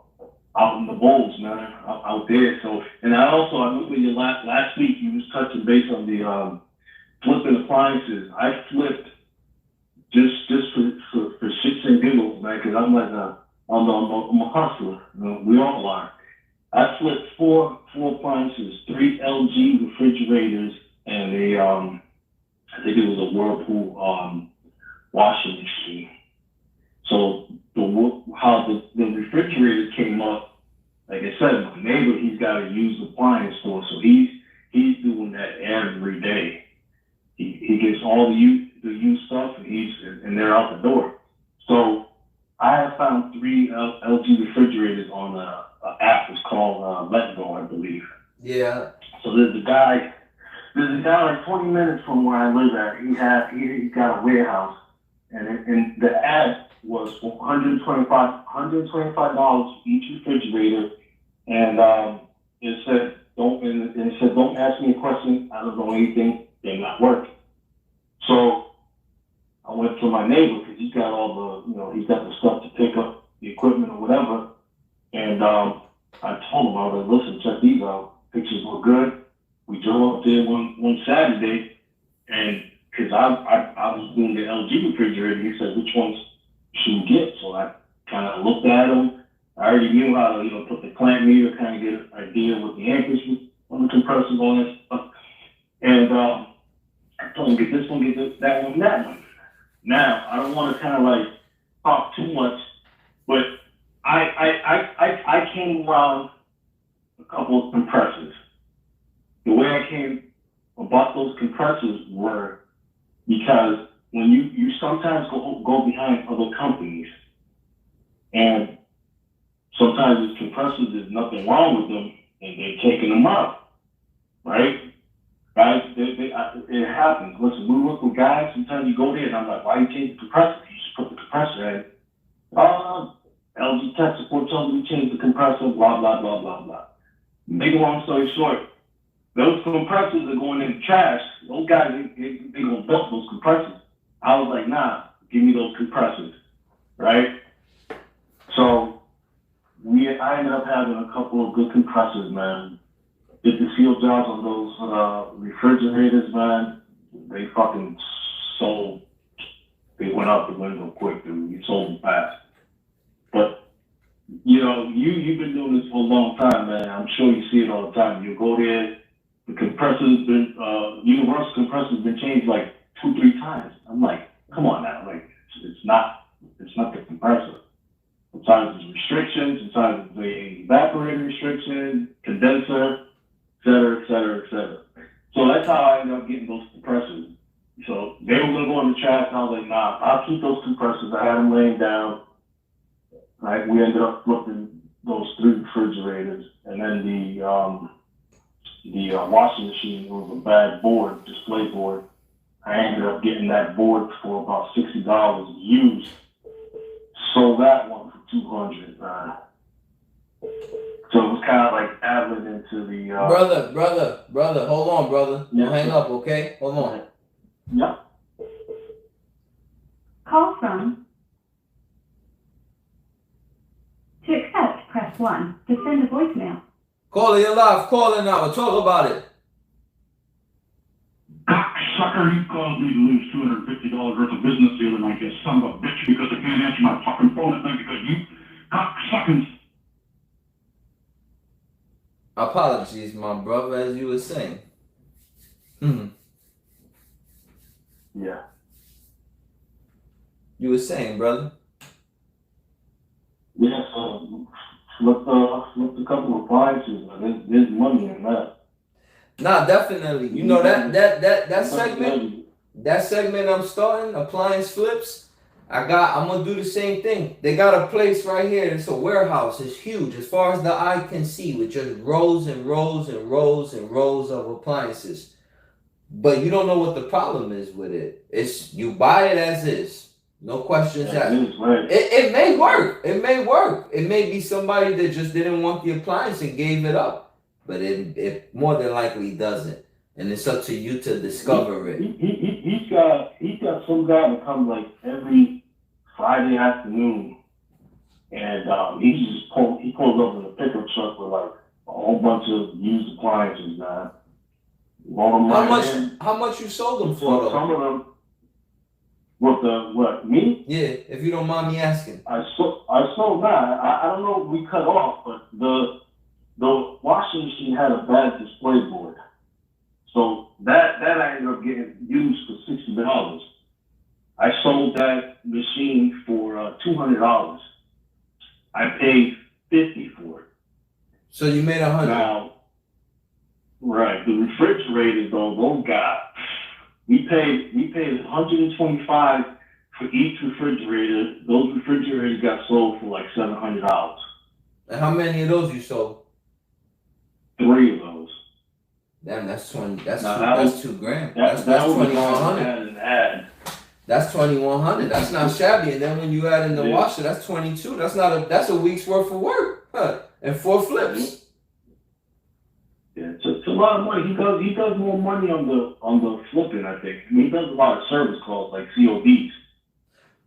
out in the bowls, man, out there. So, and I remember you last week you was touching base on the flipping appliances. I flipped just for shits and giggles, man, because I'm like I'm a hustler. You know, we all are. I flipped four appliances, 3 LG refrigerators, and I think it was a Whirlpool washing machine. So how the refrigerators came up, like I said, my neighbor, he's got a used appliance store, so he's doing that every day. He gets all the used stuff, and they're out the door. So I have found 3 LG refrigerators on an app. It's called Let Go, I believe. Yeah. So there's a guy like 20 minutes from where I live at. He got a warehouse, and the ad was for $125 for each refrigerator, and it said don't ask me a question. I don't know anything. They're not working. So I went to my neighbor because he's got all the, you know, he's got the stuff to pick up the equipment or whatever, and I told him, I was like, listen, check these out. Pictures look good. We drove up there one Saturday, and because I was doing the LG refrigerator, he said, which ones should we get? So I kind of looked at them. I already knew how to, you know, put the clamp meter, kind of get an idea what the amperage was on the compressors, all that stuff. And I told him, get this one, get that one, that one. Now, I don't want to kind of like talk too much, but I came around a couple of compressors. The way I came about those compressors were because when you sometimes go behind other companies, and sometimes these compressors, there's nothing wrong with them, and they're taking them out, right? Guys, it happens. Listen, we work with guys, sometimes you go there, and I'm like, why you change the compressor? You just put the compressor in. LG tech support tells me to change the compressor, blah, blah, blah, blah, blah. Make a long story short, those compressors are going in the trash. Those guys, they gonna dump those compressors. I was like, nah, give me those compressors, right? So I ended up having a couple of good compressors, man. Did the seal jobs on those refrigerators, man. They fucking sold. They went out the window quick, dude. You sold them fast. But you know, you've been doing this for a long time, man. I'm sure you see it all the time. You go there. The compressor's been, universal compressor's been changed like 2-3 times. I'm like, come on now, like, it's not the compressor. Sometimes it's restrictions, sometimes it's the evaporator restriction, condenser, et cetera, et cetera, et cetera. So that's how I ended up getting those compressors. So they were gonna go in the trash, and I was like, nah, I'll keep those compressors. I had them laying down. Right, we ended up flipping those 3 refrigerators, and then the washing machine was a bad board, display board. I ended up getting that board for about $60 used. Sold that one for $200. So it was kind of like dabbling into the brother. Hold on, brother. Yeah. Don't hang up, okay? Hold on. Yep. Call from. To accept, press 1. To send a voicemail. Call it, you're live. Call it now. We'll talk about it. Cocksucker, you caused me to lose $250 worth of business the other night, you son of a bitch, because I can't answer my fucking phone at night because you cocksuckers. Apologies, my brother, as you were saying. Yeah. You were saying, brother. Yeah, so flip a couple of appliances. There's money in that. Nah, definitely. You know that segment I'm starting, appliance flips. I'm gonna do the same thing. They got a place right here. It's a warehouse. It's huge, as far as the eye can see, with just rows and rows and rows and rows of appliances. But you don't know what the problem is with it. It's you buy it as is. No questions asked. Right. It may work. It may work. It may be somebody that just didn't want the appliance and gave it up. But it more than likely doesn't. And it's up to you to discover it. He's got some guy that comes like every Friday afternoon, and he pulls up in a pickup truck with like a whole bunch of used appliances, man. How much you sold them for? Some of them. What me? Yeah, if you don't mind me asking. I sold that. I don't know if we cut off, but the washing machine had a bad display board. So that I ended up getting used for $60. I sold that machine for $200. I paid $50 for it. So you made $100. Now, right, the refrigerator though, those guys, we paid $125 for each refrigerator. Those refrigerators got sold for like $700. And how many of those you sold? 3 of those. Damn, that's 20. That's $2 grand. That's $2,100. That's $2,100. That's not shabby. And then when you add in the washer, that's $22. That's a week's worth of work. And 4 flips. Yeah, it's a lot of money. He does more money on the flipping, I think. I mean, he does a lot of service calls like CODs.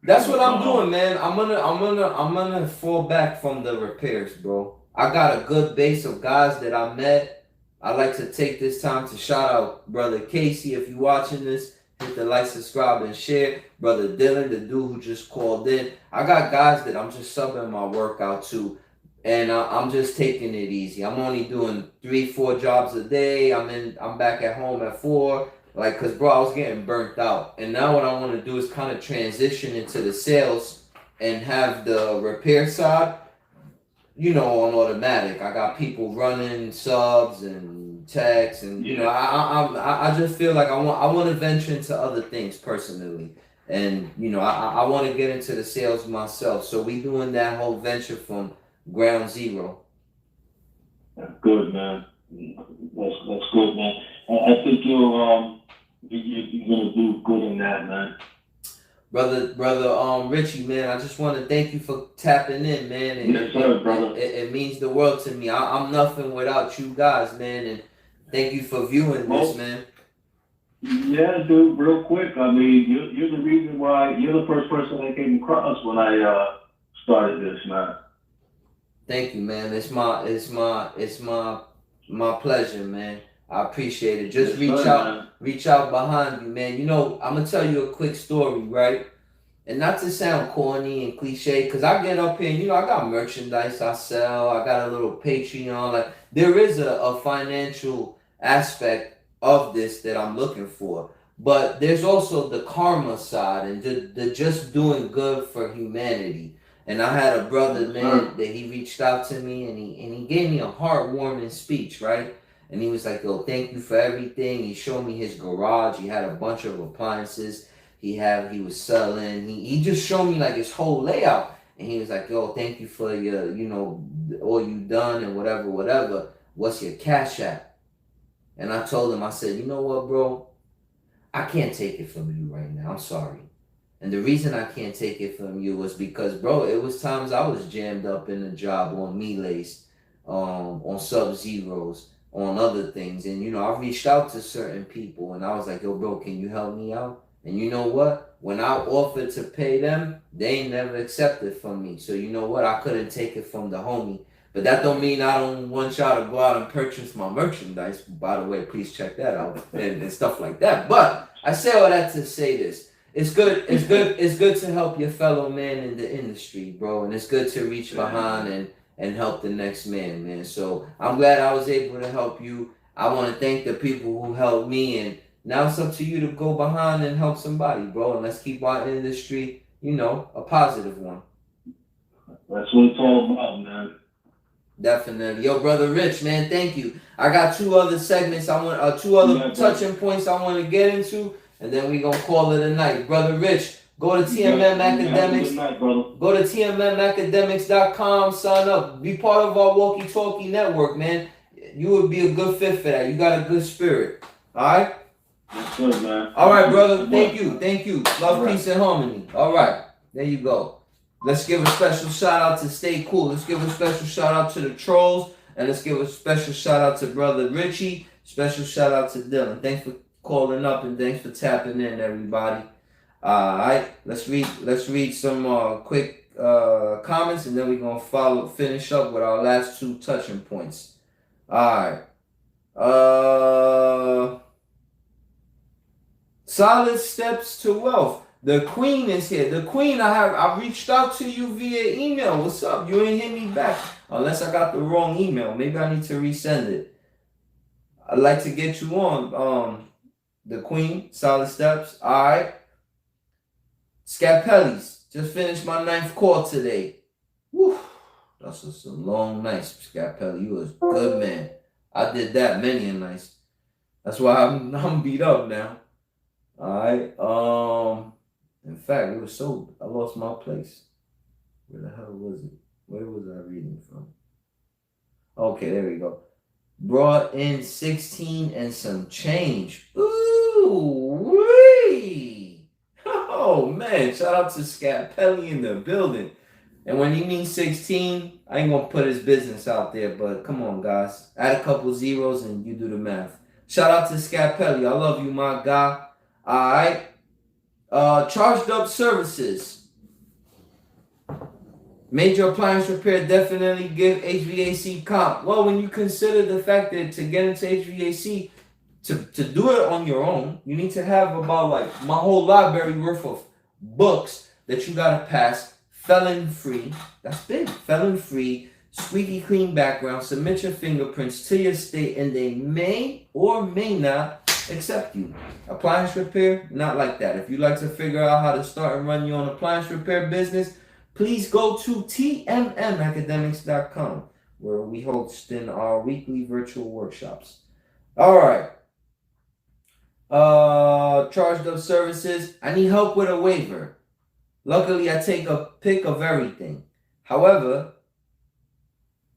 That's what I'm doing, man. I'm gonna fall back from the repairs, bro. I got a good base of guys that I met. I'd like to take this time to shout out Brother Casey. If you're watching this, hit the like, subscribe, and share. Brother Dylan, the dude who just called in. I got guys that I'm just subbing my workout to. And I'm just taking it easy. I'm only doing 3-4 jobs a day. I'm back at home at 4. Like, cause bro, I was getting burnt out. And now what I want to do is kind of transition into the sales and have the repair side, on automatic. I got people running subs and techs, and I just feel like I want to venture into other things personally. And I want to get into the sales myself. So we doing that whole venture from ground zero. That's good, man. That's good, man. I think you're gonna do good in that, man. Brother, Richie, man, I just want to thank you for tapping in, man. Yes, sir, brother. It means the world to me. I'm nothing without you guys, man, and thank you for viewing this, man. Yeah, dude. Real quick, I mean, you're the reason why. You're the first person I came across when I started this, man. Thank you, man. It's my pleasure, man. I appreciate it. Just reach out behind you, man. I'm gonna tell you a quick story, right? And not to sound corny and cliche, because I get up here and I got merchandise I sell. I got a little Patreon. Like, there is a financial aspect of this that I'm looking for. But there's also the karma side and the just doing good for humanity. And I had a brother, man, that he reached out to me and he gave me a heartwarming speech, right? And he was like, yo, thank you for everything. He showed me his garage. He had a bunch of appliances he was selling. He just showed me like his whole layout. And he was like, yo, thank you for your, all you done and whatever. What's your Cash App? And I told him, I said, you know what, bro? I can't take it from you right now. I'm sorry. And the reason I can't take it from you was because, bro, it was times I was jammed up in a job on Melees, on Sub-Zeros, on other things. And, I reached out to certain people and I was like, yo, bro, can you help me out? And you know what? When I offered to pay them, they never accepted from me. So you know what? I couldn't take it from the homie. But that don't mean I don't want y'all to go out and purchase my merchandise. By the way, please check that out and stuff like that. But I say all that to say this. It's good to help your fellow man in the industry, bro. And it's good to reach behind and help the next man. So I'm glad I was able to help you. I want to thank the people who helped me, and now it's up to you to go behind and help somebody, bro. And let's keep our industry, a positive one. That's what it's all about, man. Definitely. Yo, Brother Rich, man, thank you. I got two other segments two other touching points I want to get into, and then we gonna call it a night. Brother Rich, go to TMM Academics. Go to TMMacademics.com, sign up, be part of our walkie-talkie network, man. You would be a good fit for that. You got a good spirit. Alright? That's good, man. Alright, brother. Thank you. Love, peace, and harmony. Alright. There you go. Let's give a special shout out to Stay Cool. Let's give a special shout out to the trolls. And let's give a special shout out to Brother Richie. Special shout out to Dylan. Thanks for calling up and thanks for tapping in, everybody. Alright, let's read some quick comments, and then we're gonna finish up with our last two touching points. Alright. Solid steps to wealth. The Queen is here. The Queen, I reached out to you via email. What's up? You ain't hit me back. Unless I got the wrong email. Maybe I need to resend it. I'd like to get you on. The Queen, solid steps. Alright. Scapelli's. Just finished my 9th call today. Woo. That's just a long night, Scapelli. You was a good man. I did that many a nights. That's why I'm beat up now. Alright. In fact, I lost my place. Where the hell was it? Where was I reading from? Okay, there we go. Brought in 16 and some change. Ooh, wee! Oh man, shout out to Scapelli in the building. And when he means 16, I ain't gonna put his business out there, but come on, guys. Add a couple zeros and you do the math. Shout out to Scapelli. I love you, my guy. Alright. Charged up services. Major appliance repair definitely give HVAC comp. Well, when you consider the fact that to get into HVAC, to do it on your own, you need to have about like my whole library worth of books that you gotta pass. Felon free. That's big. Felon free. Squeaky clean background. Submit your fingerprints to your state, and they may or may not accept you. Appliance repair, not like that. If you'd like to figure out how to start and run your own appliance repair business, please go to TMMacademics.com, where we host in our weekly virtual workshops. All right. Charged up services. I need help with a waiver. Luckily, I take a pic of everything. However,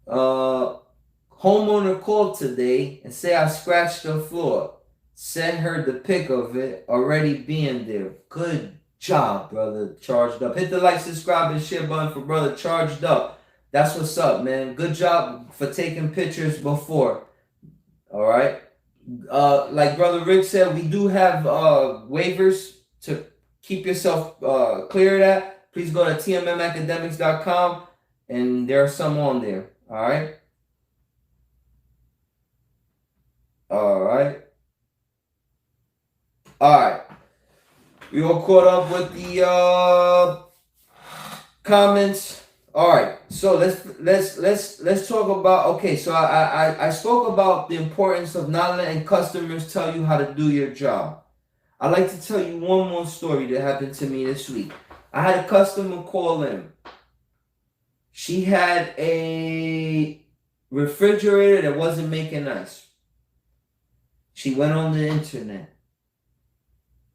homeowner called today and say I scratched the floor. Send her the pic of it already being there. Good job, brother. Charged up. Hit the like, subscribe, and share button for brother Charged Up. That's what's up, man. Good job for taking pictures before. All right. Like Brother Rick said, we do have waivers to keep yourself clear of that. Please go to TMMacademics.com, and there are some on there. All right. All right. All right. We all caught up with the comments. All right. So let's talk about. Okay. So I spoke about the importance of not letting customers tell you how to do your job. I'd like to tell you one more story that happened to me this week. I had a customer call in. She had a refrigerator that wasn't making ice. She went on the internet.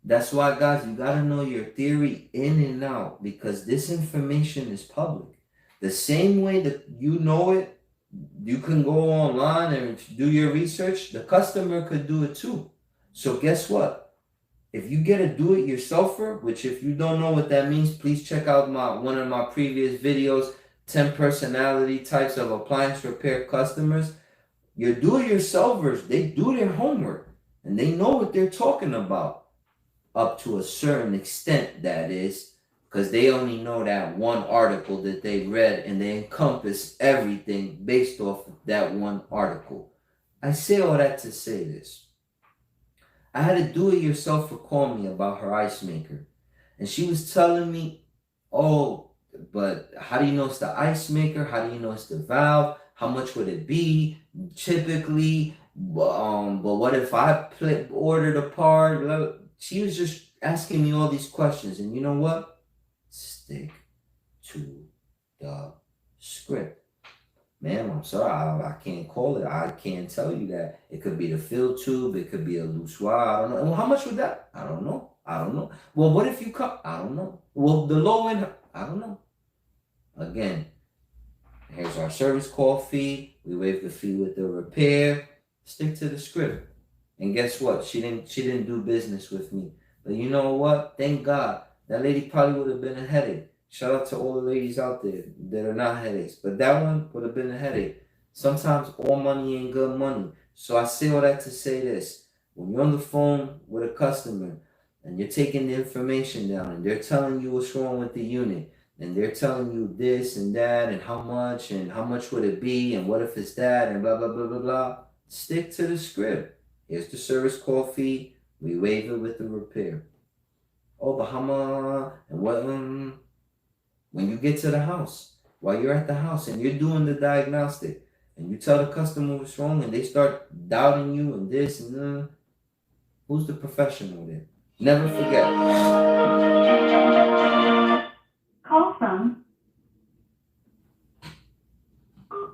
That's why, guys, you got to know your theory in and out, because this information is public. The same way that you know it, you can go online and do your research. The customer could do it too. So guess what? If you get a do-it-yourselfer, which if you don't know what that means, please check out one of my previous videos, 10 personality types of appliance repair customers. Your do-it-yourselfers, they do their homework and they know what they're talking about, up to a certain extent, that is, because they only know that one article that they read and they encompass everything based off of that one article. I say all that to say this. I had a do-it-yourselfer call me about her ice maker. And she was telling me, oh, but how do you know it's the ice maker? How do you know it's the valve? How much would it be typically? But what if I ordered a part? She was just asking me all these questions, and you know what? Stick to the script. Ma'am, I'm sorry, I can't call it. I can't tell you that. It could be the fill tube. It could be a loose wire. I don't know. Well, how much would that? I don't know. I don't know. Well, what if you come? I don't know. Well, the low end, I don't know. Again, here's our service call fee. We waive the fee with the repair. Stick to the script. And guess what? She didn't do business with me. But you know what? Thank God. That lady probably would have been a headache. Shout out to all the ladies out there that are not headaches. But that one would have been a headache. Sometimes all money ain't good money. So I say all that to say this. When you're on the phone with a customer and you're taking the information down and they're telling you what's wrong with the unit and they're telling you this and that and how much would it be and what if it's that and blah, blah, blah, blah, blah. Stick to the script. Here's the service call fee. We waive it with the repair. Oh, but how much and what? When you get to the house, while you're at the house and you're doing the diagnostic and you tell the customer what's wrong and they start doubting you and this and that, who's the professional there? Never forget. Call from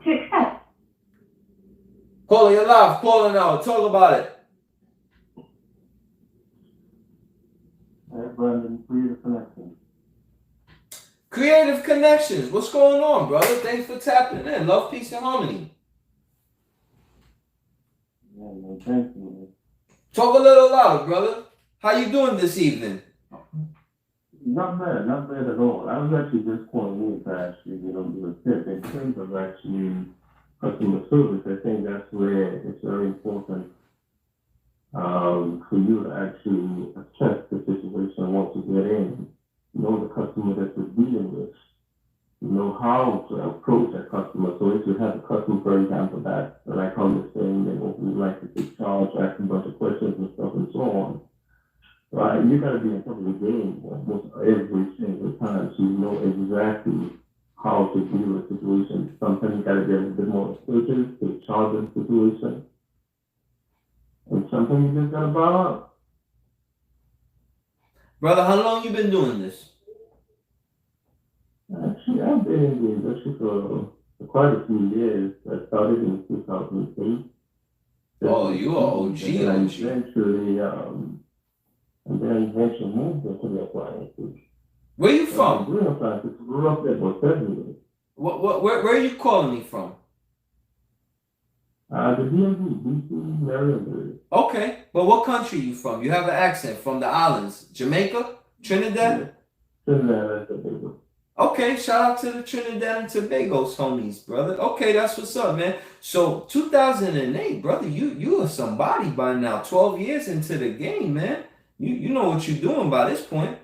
to accept. Caller, you're live. Calling out. Talk about it. Hey, Brandon, Creative Connection. Creative Connections. What's going on, brother? Thanks for tapping in. Love, peace, and harmony. Yeah, man, thank you, man. Talk a little louder, brother. How you doing this evening? Not bad at all. I was actually just calling in to actually, do a tip in terms of actually customer service. I think that's where it's very important for you to actually assess the situation once you get in. Know the customer that you're dealing with. Know how to approach a customer. So if you have a customer, for example, that like how you're saying, we like to take charge, ask a bunch of questions and stuff and so on. Right, you gotta be on top of the game almost every single time, so you know exactly how to deal with the situation. Sometimes you gotta get a bit more assertive, take charge of the situation, and sometimes you just gotta bow out. Brother, how long you been doing this? Actually, I've been in the industry for quite a few years. I started in 2008. Oh, you are OG. And then I eventually moved into the appliances. Where you from? Doing appliances, grew up there for 7 years. Where are you calling me from? The DMV, DC, Maryland. Okay, but what country you from? You have an accent from the islands. Jamaica? Trinidad? Yeah. Trinidad and Tobago. Okay, shout out to the Trinidad and Tobago's homies, brother. Okay, that's what's up, man. So 2008, brother, you are somebody by now. 12 years into the game, man. You know what you're doing by this point.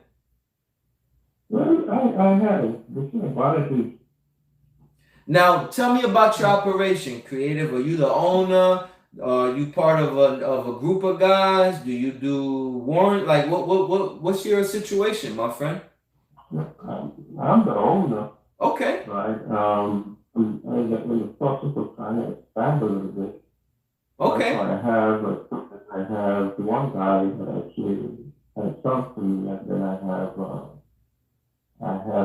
Well, I haven't. The thing about it is, now, tell me about your operation, Creative. Are you the owner? Are you part of a group of guys? Do you do warrant? Like, what's your situation, my friend? I'm the owner. Okay. Right. I'm in the process of trying to expand a little bit. Okay. So I have one guy that actually has talked to me, and then I have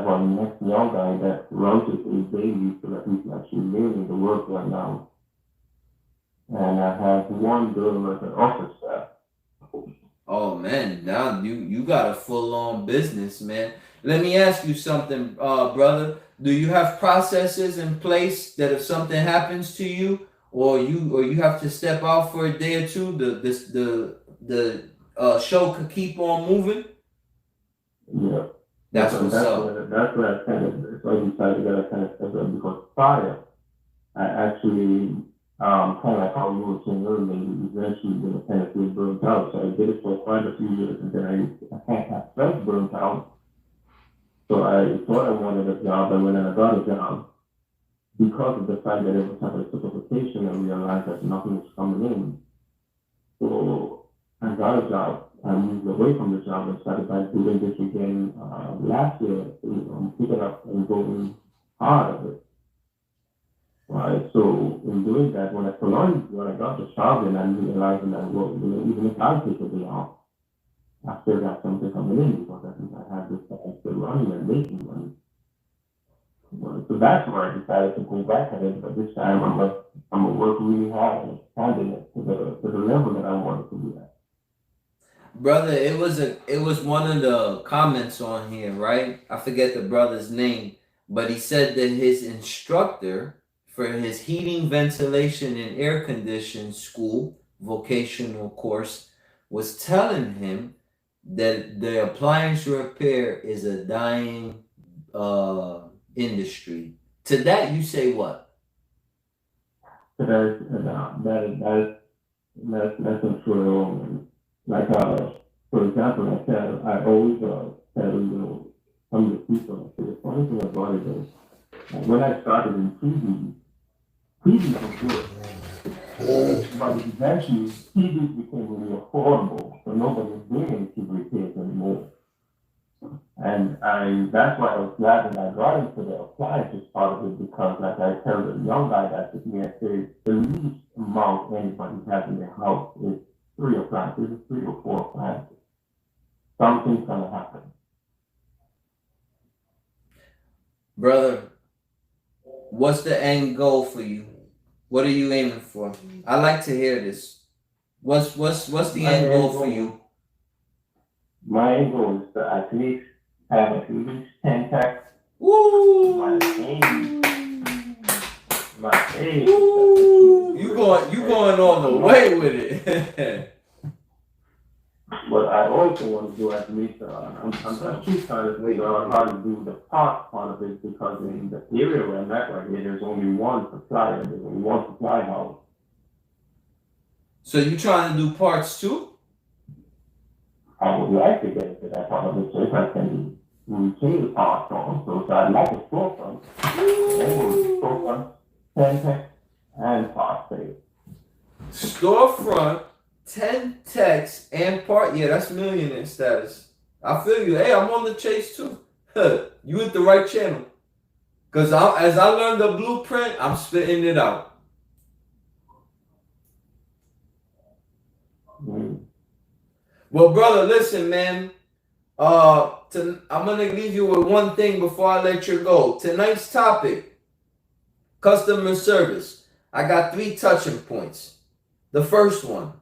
a next young guy that runs it in daily, so that he's actually learning the work right now. And I have one girl as an office staff. Oh man, now you got a full-on business, man. Let me ask you something, brother. Do you have processes in place that if something happens to you, or you have to step out for a day or two, the show could keep on moving? Yeah. That's what's up. That's where I kind of decided that I kind of stepped up, because prior, I actually kind of like how you were saying earlier, eventually kind of feel burnt out. So I did it for quite a few years, and then I felt burnt out. So I thought I wanted a job, and when I got a job, because of the fact that every time I took a vacation, I realized that nothing was coming in. So I got a job I moved away from the job and started by doing this again last year. Picking up and going hard at it. Right. So in doing that, when I got the job, and I'm realizing that even if I take a day off, I still got something coming in because I think I have this still running and making money. So that's where I decided to go back at it. But this time I'm gonna work really hard and expanding it to the level that I wanted to be at. Brother, it was one of the comments on here, right? I forget the brother's name, but he said that his instructor for his heating, ventilation, and air conditioning school, vocational course, was telling him that the appliance repair is a dying industry. To that you say what? That's not true at all, man. Like for example, I always tell some of the people, I say the funny thing about it is when I started in TVs was good. But eventually TVs became really affordable, so nobody was doing any TV repairs anymore. And that's why I was glad that I got into the appliances part of it, because like I tell the young guy that with me, I say the least amount anybody has in their house is 3 appliances, 3 or 4 appliances. Something's gonna happen. Brother, what's the end goal for you? What are you aiming for? I like to hear this. What's the end goal for you? My end goal is to at least have at least 10 techs. Woo! My aim. Woo! You going all the way with it. But I also want to do at least, I'm actually trying to figure out how to do the parts part of it, because in the area where I'm at right here, there's only one supplier, there's only one supply house. So you trying to do parts too? I would like to get into that part of it so if I can retain the parts on. So I'd like a storefront. Storefront, 10 techs, and parts sales. Storefront, 10 techs, and part. Yeah, that's millionaire status. I feel you. Hey, I'm on the chase too. You hit the right channel. Because as I learned the blueprint, I'm spitting it out. Well, brother, listen, man. I'm going to leave you with one thing before I let you go. Tonight's topic, customer service. I got 3 touching points. The first one,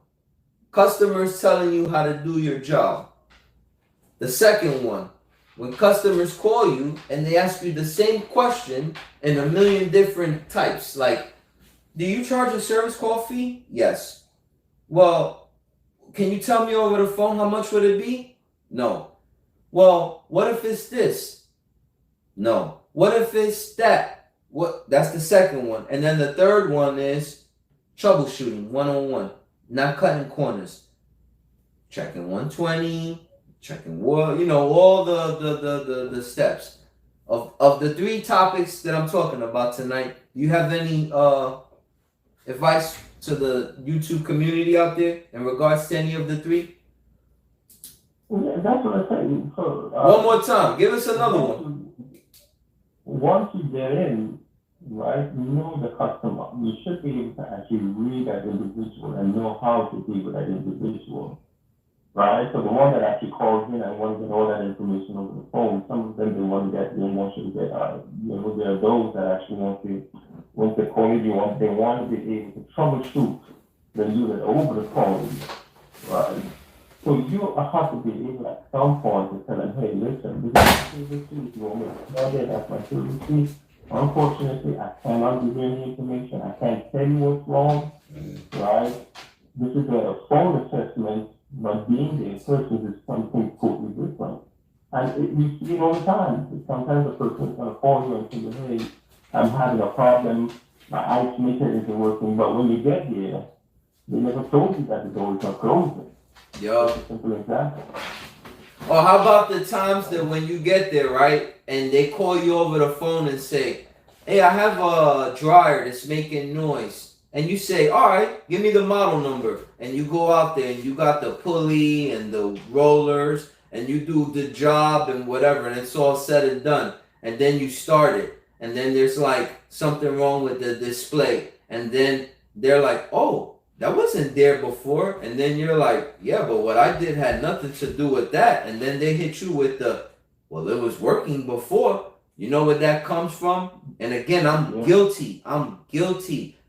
customers telling you how to do your job. The second one, when customers call you and they ask you the same question in a million different types, like, do you charge a service call fee? Yes. Well, can you tell me over the phone how much would it be? No. Well, what if it's this? No. What if it's that? That's the second one. And then the third one is troubleshooting, one-on-one, not cutting corners. Checking 120, checking all the steps. Of the 3 topics that I'm talking about tonight, do you have any advice to the YouTube community out there in regards to any of the 3? Yeah, that's what I said. So, one more time. Give us another one. Once you get in, right, you know the customer. You should be able to actually read that individual and know how to deal with that individual. Right? So the one that actually calls in and wants to get all that information over the phone, some of them they want to get there are those that actually want to call you, they want to be able to troubleshoot the unit over the phone. Right? So you have to be able at some point to tell them, hey, listen, this is my service, you want me to tell you that's my service. Unfortunately, I cannot give you any information. I can't tell you what's wrong. Right? This is a phone assessment, but being the person is something totally different. And we see it all the time. Sometimes a person is going to call you and say, hey, I'm having a problem, my ice maker isn't working, but when you get here, they never told you that the door is not closing. Yo. Simple example. Or how about the times that when you get there, right, and they call you over the phone and say, hey, I have a dryer that's making noise. and you say, all right, give me the model number. And you go out there and you got the pulley and the rollers and you do the job and whatever, and it's all said and done. And then you start it. And then there's like something wrong with the display. And then they're like, oh, that wasn't there before. And then you're like, yeah, but what I did had nothing to do with that. And then they hit you with the, well, it was working before. You know where that comes from? And again, I'm guilty,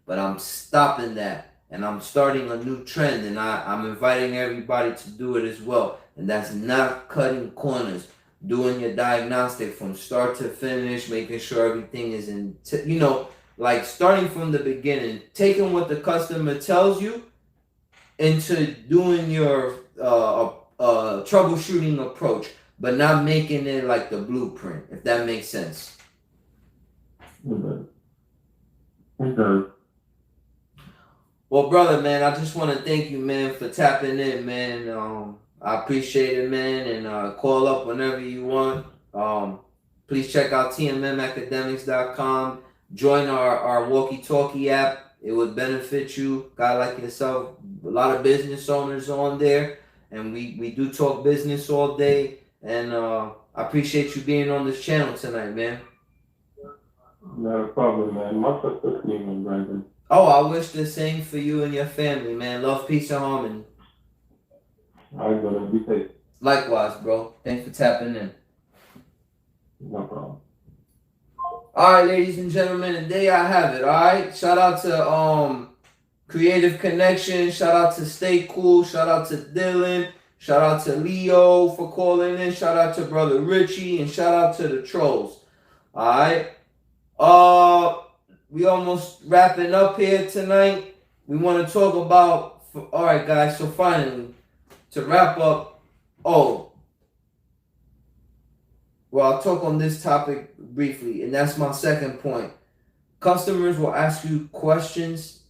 but I'm stopping that. And I'm starting a new trend, and I'm inviting everybody to do it as well. And that's not cutting corners, doing your diagnostic from start to finish, making sure everything is in, like starting from the beginning, taking what the customer tells you into doing your troubleshooting approach, but not making it like the blueprint, if that makes sense. Okay. Well, brother, man, I just want to thank you, man, for tapping in, man. I appreciate it, man, and call up whenever you want. Please check out tmmacademics.com. Join our walkie-talkie app. It would benefit you, guy like yourself. A lot of business owners on there, and we do talk business all day. And I appreciate you being on this channel tonight, man. Not a problem, man. Much success, Brandon. Oh, I wish the same for you and your family, man. Love, peace, and harmony. All right, brother. Be safe. Likewise, bro. Thanks for tapping in. No problem. All right, ladies and gentlemen, and there I have it. All right, shout out to Creative Connection. Shout out to Stay Cool. Shout out to Dylan. Shout out to Leo for calling in. Shout out to Brother Richie, and shout out to the trolls. All right. We almost wrapping up here tonight. We want to talk about. All right, guys. So finally, to wrap up. Well, I'll talk on this topic briefly, and that's my second point. Customers will ask you questions.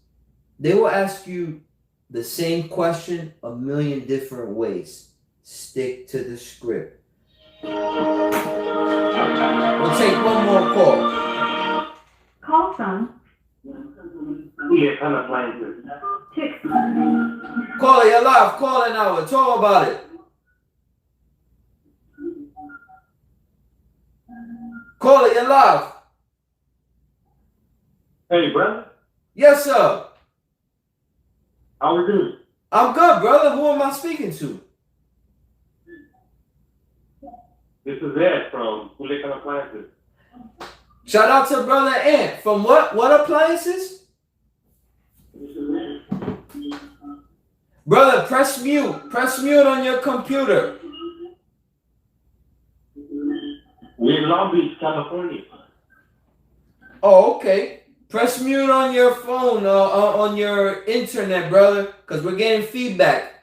They will ask you the same question a million different ways. Stick to the script. We'll take one more call. Call from Yeah, kind of playing. Call it, you're live. Call it now. Talk about it. Call it, you're live. Hey, brother. Yes, sir. How we doing? I'm good, brother. Who am I speaking to? This is Ed from Kulekan Appliances. Shout out to Brother Ant. From what? What appliances? Brother, press mute. Press mute on your computer. We're in Long Beach, California. Oh, okay. Press mute on your phone, on your internet, brother, because we're getting feedback.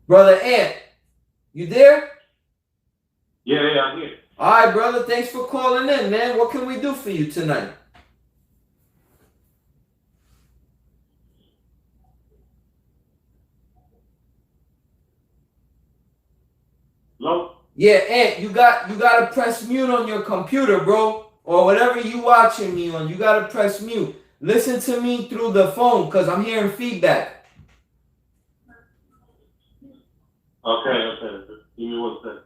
Brother Ant, you there? Yeah, I'm here. All right, brother. Thanks for calling in, man. What can we do for you tonight? Hello? Yeah, Ant, you gotta press mute on your computer, bro, or whatever you watching me on. You gotta press mute. Listen to me through the phone, because I'm hearing feedback. Okay. Give me 1 second.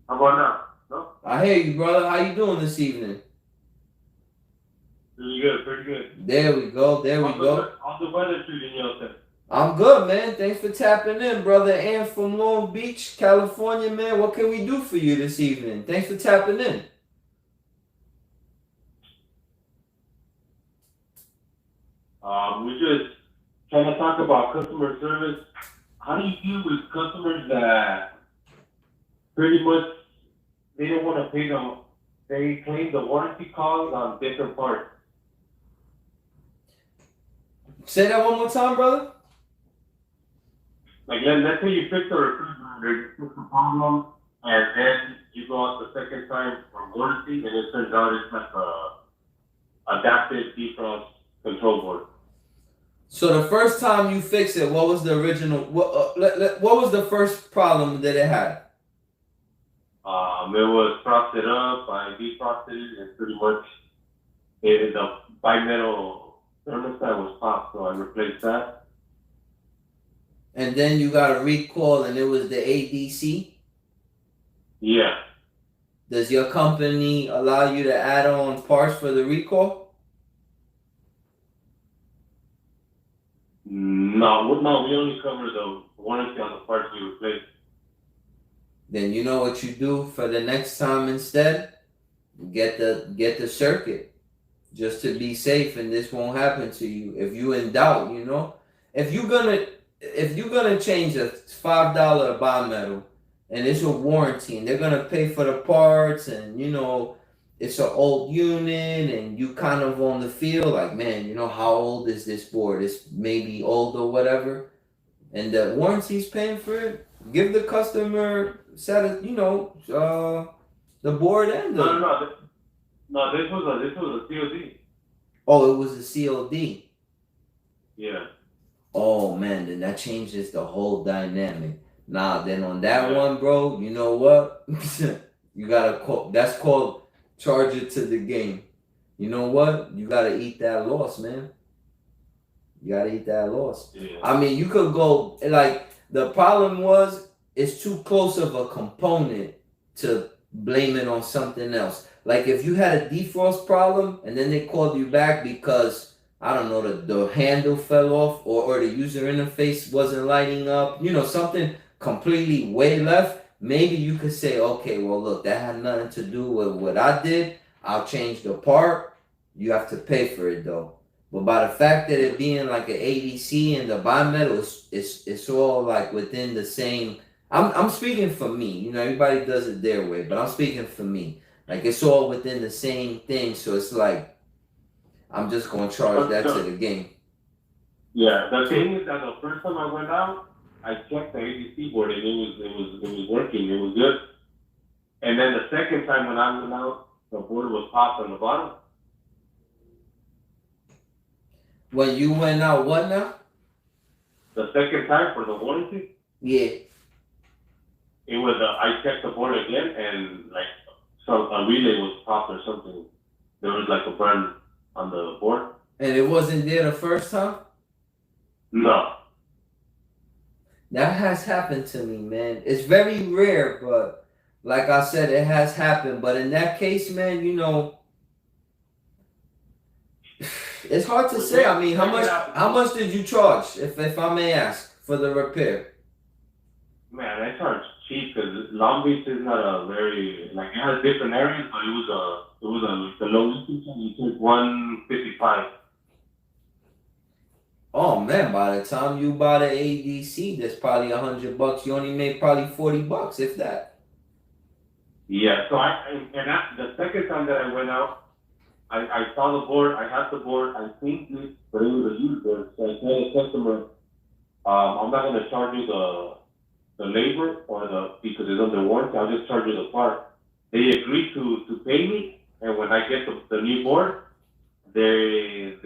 How about now? No? I hear you, brother. How you doing this evening? Pretty good. There we go. How's the weather treating you out there? I'm good, man. Thanks for tapping in, brother Ant from Long Beach, California, man. What can we do for you this evening? Thanks for tapping in. We're just trying to talk about customer service. How do you deal with customers that pretty much they don't want to pay them? They claim the warranty costs on different parts. Say that one more time, brother. Like, let's say you fix the refrigerator, you fix the problem, and then you go out the second time for warranty, and it turns out it's like a adaptive defrost control board. So the first time you fix it, what was the original? What was the first problem that it had? It was frosted up. I defrosted it, and pretty much the bimetal thermostat was popped, so I replaced that. And then you got a recall, and it was the ADC. Yeah. Does your company allow you to add on parts for the recall? No, we only cover the warranty on the parts we replace. Then you know what you do for the next time instead? Get the circuit, just to be safe, and this won't happen to you. If you in doubt, you know, if you're gonna change a $5 bimetal, and it's a warranty, and they're gonna pay for the parts, and you know it's an old unit, and you kind of on the feel like, man, you know, how old is this board? It's maybe old or whatever, and the warranty's paying for it. Give the customer the board and the. No, this was a COD. Oh, it was a COD. Yeah. Oh man, then that changes the whole dynamic. Nah, then on that one, bro, you know what? You gotta call. That's called charge it to the game. You know what? You gotta eat that loss, man. You gotta eat that loss. Yeah. I mean, you could go like the problem was it's too close of a component to blame it on something else. Like if you had a defrost problem and then they called you back because I don't know the handle fell off or the user interface wasn't lighting up, you know, something completely way left. Maybe you could say, okay, well look, that had nothing to do with what I did. I'll change the part. You have to pay for it though. But by the fact that it being like an ADC and the bimetal, it's all like within the same. I'm speaking for me. You know, everybody does it their way, but I'm speaking for me. Like it's all within the same thing, so it's like I'm just gonna charge that to the game. Yeah, the thing is that the first time I went out, I checked the ADC board and it was working. It was good. And then the second time when I went out, the board was popped on the bottom. When you went out, what now? The second time for the warranty? Yeah. It was, I checked the board again and like a relay was popped or something. There was like a burn on the board. And it wasn't there the first time? No. That has happened to me, man. It's very rare, but like I said, it has happened. But in that case, man, you know, it's hard to say. I mean, how much did you charge, if I may ask, for the repair? Man, I charged cheap because Long Beach is not a very like it has different areas, but it was a the low income, and you took $155. Oh man, by the time you buy the ADC, that's probably $100. You only made probably $40, if that. Yeah, so the second time that I went out, I saw the board, I had the board, I synced it, but it was a user. So I told the customer, I'm not gonna charge you the labor because it's under warranty, I'll just charge you the part. They agreed to pay me, and when I get the new board, they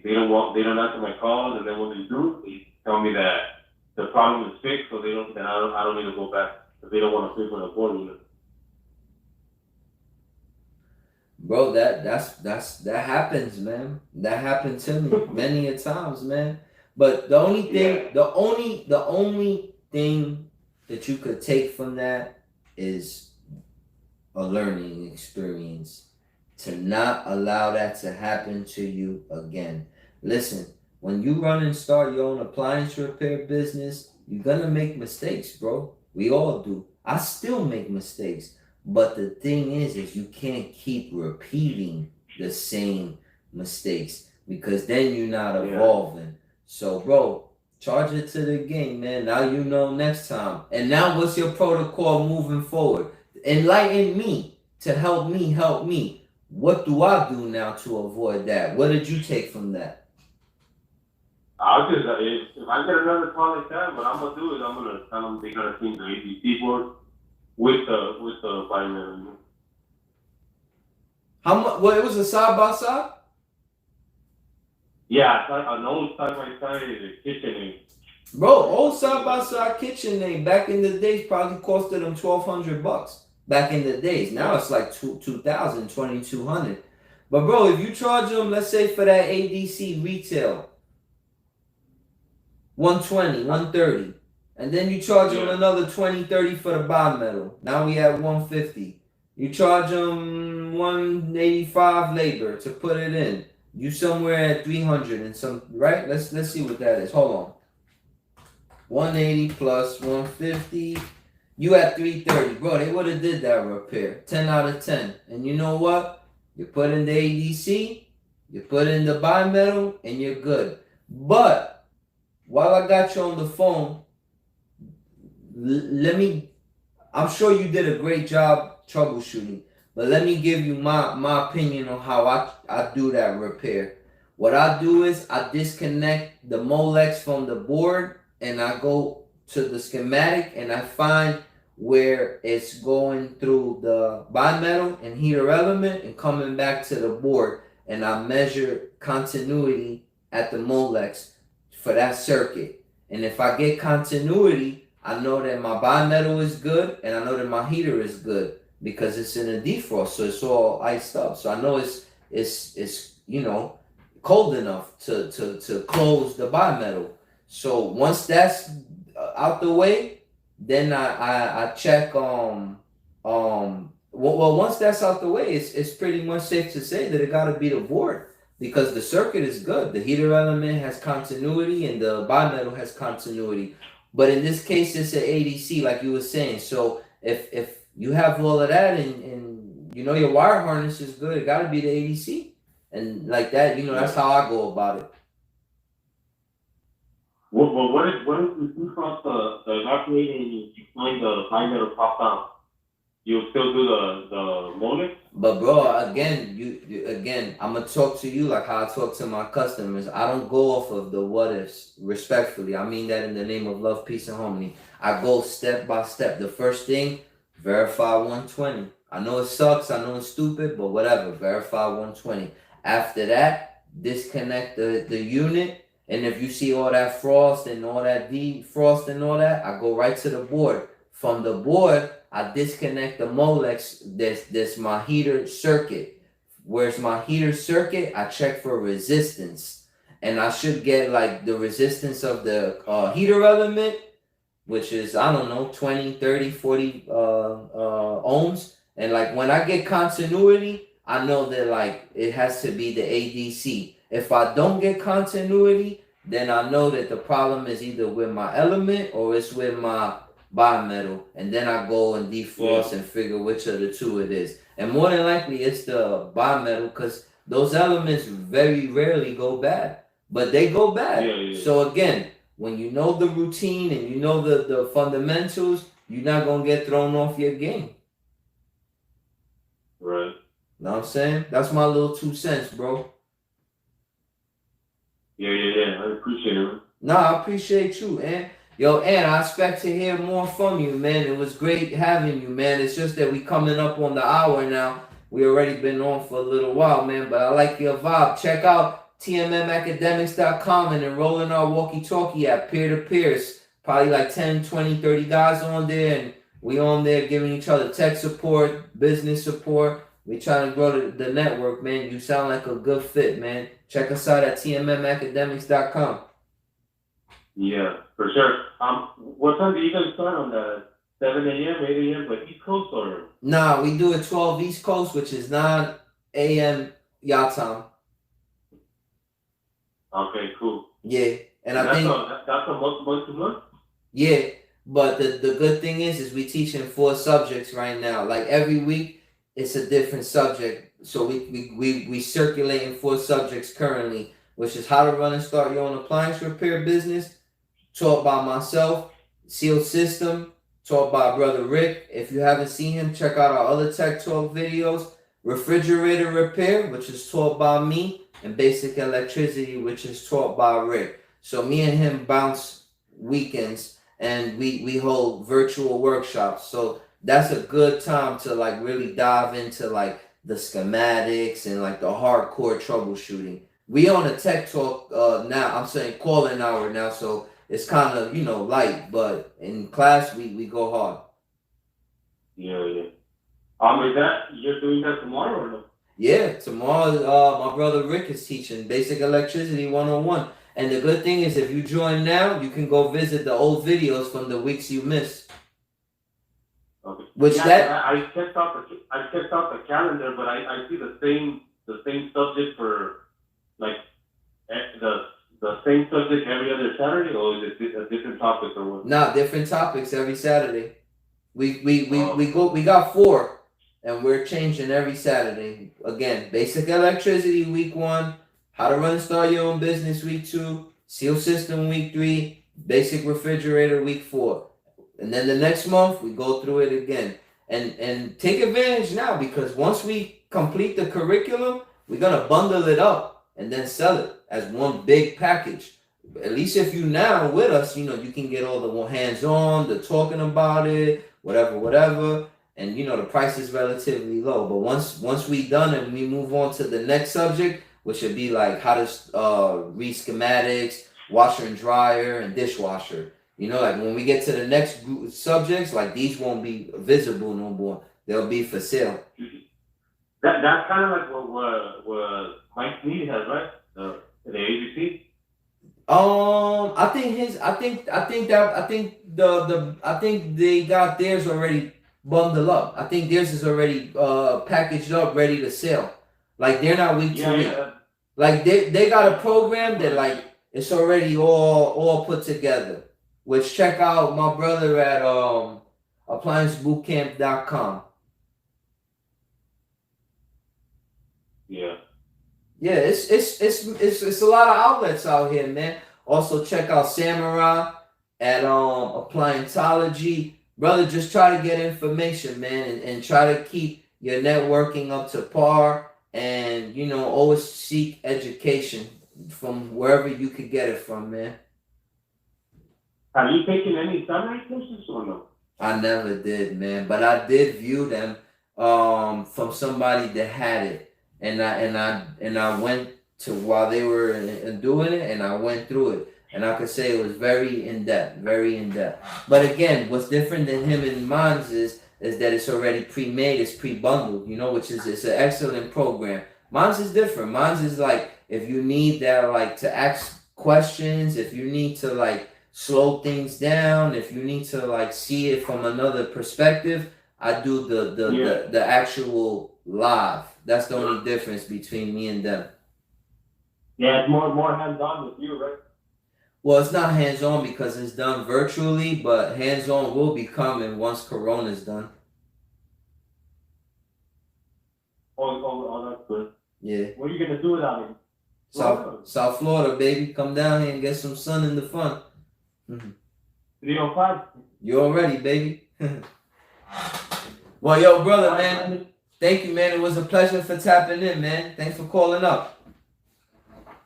don't answer my calls, and then when they do, they tell me that the problem is fixed, so I don't need to go back because they don't want to pay for the board unit. Bro, that happens, man. That happened to me many a times, man. But the only thing that you could take from that is a learning experience to not allow that to happen to you again. Listen, when you run and start your own appliance repair business, you're gonna make mistakes, bro. We all do. I still make mistakes. But the thing is you can't keep repeating the same mistakes because then you're not evolving. So, bro, charge it to the game, man. Now you know next time. And now what's your protocol moving forward? Enlighten me to help me. What do I do now to avoid that? What did you take from that? I'll just if I get another call like that, what I'm gonna do is I'm gonna tell them they gotta clean the ADC board with the bimetal. How much? Well, it was a side by side. Yeah, it's like an old side by side kitchen. Bro, old side by side kitchen name back in the days probably costed them $1,200 back in the days. Now it's like 2,000, 2,200. But bro, if you charge them, let's say for that ADC retail, 120, 130, and then you charge them another 20, 30 for the bimetal. Now we have 150. You charge them 185 labor to put it in. You somewhere at 300 and some, right? Let's see what that is. Hold on. 180 plus 150. You at 330. Bro, they would have did that repair. 10 out of 10. And you know what? You put in the ADC, you put in the bimetal, and you're good. But while I got you on the phone, I'm sure you did a great job troubleshooting, but let me give you my opinion on how I do that repair. What I do is I disconnect the Molex from the board and I go to the schematic and I find where it's going through the bimetal and heater element and coming back to the board, and I measure continuity at the Molex for that circuit. And if I get continuity, I know that my bimetal is good and I know that my heater is good because it's in a defrost, so it's all iced up. So I know it's cold enough to close the bimetal. So once that's out the way, then I check once that's out the way, it's pretty much safe to say that it gotta be the board because the circuit is good. The heater element has continuity and the bimetal has continuity. But in this case, it's an ADC, like you were saying. So if you have all of that and your wire harness is good, it gotta be the ADC. And like that, that's how I go about it. Well, what if you cross the evacuating and you find the bimetal pop out? You'll still do the Molex? But bro, again, I'm gonna talk to you like how I talk to my customers. I don't go off of the what ifs, respectfully. I mean that in the name of love, peace, and harmony. I go step by step. The first thing, verify 120. I know it sucks, I know it's stupid, but whatever, verify 120. After that, disconnect the unit. And if you see all that frost and all that defrost and all that, I go right to the board. From the board, I disconnect the Molex. That's my heater circuit. Where's my heater circuit? I check for resistance. And I should get like the resistance of the heater element, which is, I don't know, 20, 30, 40 ohms. And like when I get continuity, I know that like it has to be the ADC. If I don't get continuity, then I know that the problem is either with my element or it's with my bimetal. And then I go and defrost and figure which of the two it is. And more than likely, it's the bimetal because those elements very rarely go bad. But they go bad. So again, when you know the routine and you know the fundamentals, you're not going to get thrown off your game. Right. Know what I'm saying? That's my little 2 cents, bro. Yeah. I appreciate it. No, I appreciate you, and I expect to hear more from you, man. It was great having you, man. It's just that we coming up on the hour now. We already been on for a little while, man, but I like your vibe. Check out TMMacademics.com and enroll in our walkie-talkie app, peer-to-peer. Probably like 10, 20, 30 guys on there, and we on there giving each other tech support, business support. We trying to grow the network, man. You sound like a good fit, man. Check us out at TMMacademics.com. Yeah, for sure. What time do you guys start on that? 7 a.m., 8 a.m., like East Coast or? Nah, we do it 12 East Coast, which is 9 a.m. y'all time. Okay, cool. Yeah, and I that's think that's a month to month. Yeah, but the good thing is we teaching 4 subjects right now. Like every week, it's a different subject. So we circulating 4 subjects currently, which is how to run and start your own appliance repair business, taught by myself, Sealed System, taught by Brother Rick. If you haven't seen him, check out our other Tech Talk videos. Refrigerator repair, which is taught by me, and basic electricity, which is taught by Rick. So me and him bounce weekends, and we hold virtual workshops. So that's a good time to like really dive into like the schematics and like the hardcore troubleshooting. We on a tech talk now. I'm saying calling hour now, so it's kind of light, but in class we go hard. Yeah. Is that you're doing that tomorrow or no? Yeah, tomorrow my brother Rick is teaching Basic Electricity 101. And the good thing is if you join now, you can go visit the old videos from the weeks you missed. Okay. Which I checked out the calendar, but I see the same subject for like the same subject every other Saturday, or is it a different topic or what? Nah, different topics every Saturday. We got 4, and we're changing every Saturday. Again, Basic Electricity week 1, how to run and start your own business week 2, seal system week 3, basic refrigerator week 4. And then the next month we go through it again. And take advantage now, because once we complete the curriculum, we're gonna bundle it up and then sell it as one big package. At least if you now with us, you can get all the hands-on, the talking about it, whatever. And the price is relatively low. But once we done and we move on to the next subject, which would be like how to read schematics, washer and dryer, and dishwasher. Like when we get to the next group of subjects, like these won't be visible no more. They'll be for sale. That's kind of like what Mike Sneed has, right? The agency. I think they got theirs already bundled up. I think theirs is already packaged up, ready to sell. Like they're not week to week. Yeah. Like they got a program that like it's already all put together. Which check out my brother at appliancebootcamp.com. Yeah. Yeah, it's a lot of outlets out here, man. Also check out Samurai at Appliantology. Brother, just try to get information, man, and try to keep your networking up to par, and always seek education from wherever you could get it from, man. Have you taken any summary courses or no? I never did, man, but I did view them from somebody that had it, and I went to while they were doing it, and I went through it, and I could say it was very in depth. But again, what's different than him and mine's is that it's already pre-made, it's pre-bundled, which is it's an excellent program. Mine's is different. Mine's is like if you need that like to ask questions, if you need to like slow things down, if you need to like see it from another perspective, I do the actual live. That's the only difference between me and them. Yeah, it's more hands-on with you, right? Well, it's not hands-on because it's done virtually, but hands-on will be coming once Corona's done. Oh, that's good. Yeah. What are you gonna do without him? South Florida, baby. Come down here and get some sun in the fun. 305. You already, baby. Well, yo, brother, man. Thank you, man. It was a pleasure for tapping in, man. Thanks for calling up.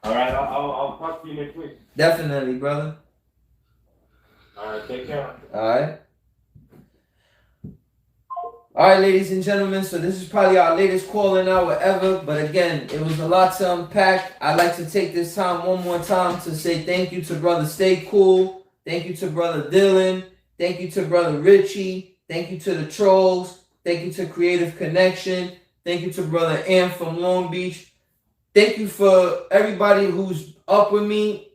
All right, I'll talk to you next week. Definitely, brother. All right, take care. All right, ladies and gentlemen. So this is probably our latest calling hour ever. But again, it was a lot to unpack. I'd like to take this time one more time to say thank you to brother Stay Cool. Thank you to brother Dylan. Thank you to brother Richie. Thank you to the trolls. Thank you to Creative Connection. Thank you to brother Am from Long Beach. Thank you for everybody who's up with me.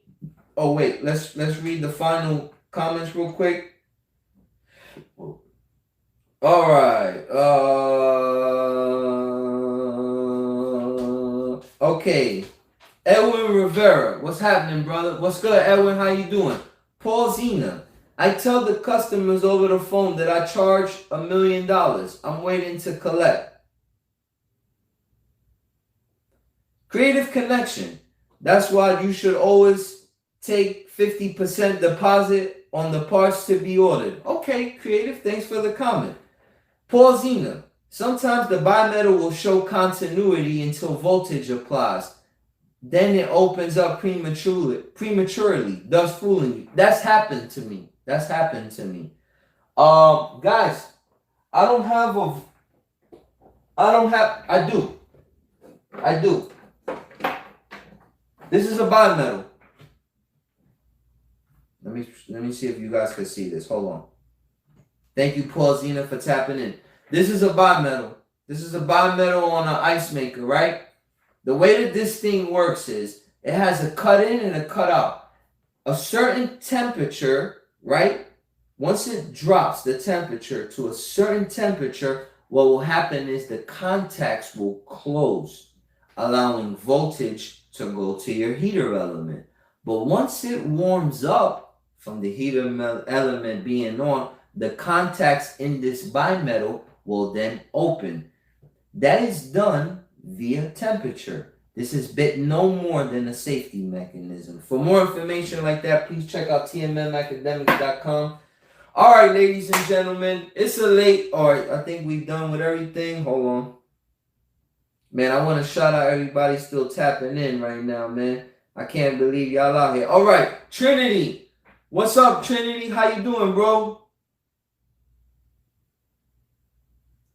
Oh wait, let's read the final comments real quick. All right. Okay. Edwin Rivera, what's happening, brother? What's good, Edwin? How you doing? Paul Zena, I tell the customers over the phone that I charge $1 million. I'm waiting to collect. Creative Connection. That's why you should always take 50% deposit on the parts to be ordered. Okay, Creative, thanks for the comment. Paul Zena, sometimes the bimetal will show continuity until voltage applies. then it opens up prematurely, thus fooling you. That's happened to me. Guys, I do. This is a bimetal. Let me see if you guys can see this. Hold on. Thank you, Paulzina, for tapping in. This is a bimetal. This is a bimetal on an ice maker, right? The way that this thing works is it has a cut in and a cut out. A certain temperature, right? Once it drops the temperature to a certain temperature, what will happen is the contacts will close, allowing voltage to go to your heater element. But once it warms up from the heater element being on, the contacts in this bimetal will then open. That is done via temperature. This is bit no more than a safety mechanism. For more information like that, please check out TMMacademics.com. All right, ladies and gentlemen, it's a late. All right, I think we've done with everything. Hold on. Man, I want to shout out everybody still tapping in right now, man. I can't believe y'all out here. All right, Trinity. What's up, Trinity? How you doing, bro?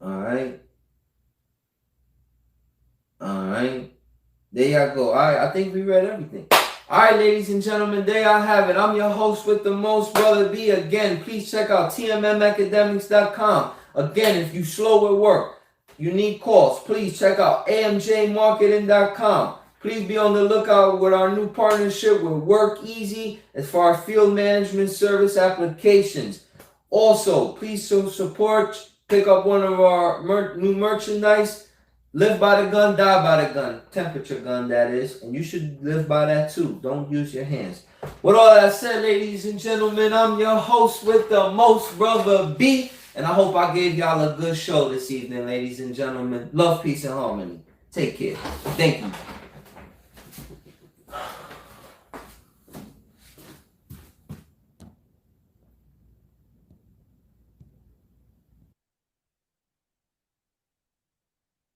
All right. There y'all go. All right, I think we read everything. All right, ladies and gentlemen, there y'all have it. I'm your host with the most, Brother B. Again, please check out TMMacademics.com. Again, if you slow with work, you need calls, please check out amjmarketing.com. Please be on the lookout with our new partnership with Work Easy as far as field management service applications. Also, please support, pick up one of our new merchandise. Live by the gun, die by the gun. Temperature gun, that is. And you should live by that too. Don't use your hands. With all that said, ladies and gentlemen, I'm your host with the most, Brother B. And I hope I gave y'all a good show this evening, ladies and gentlemen. Love, peace, and harmony. Take care. Thank you.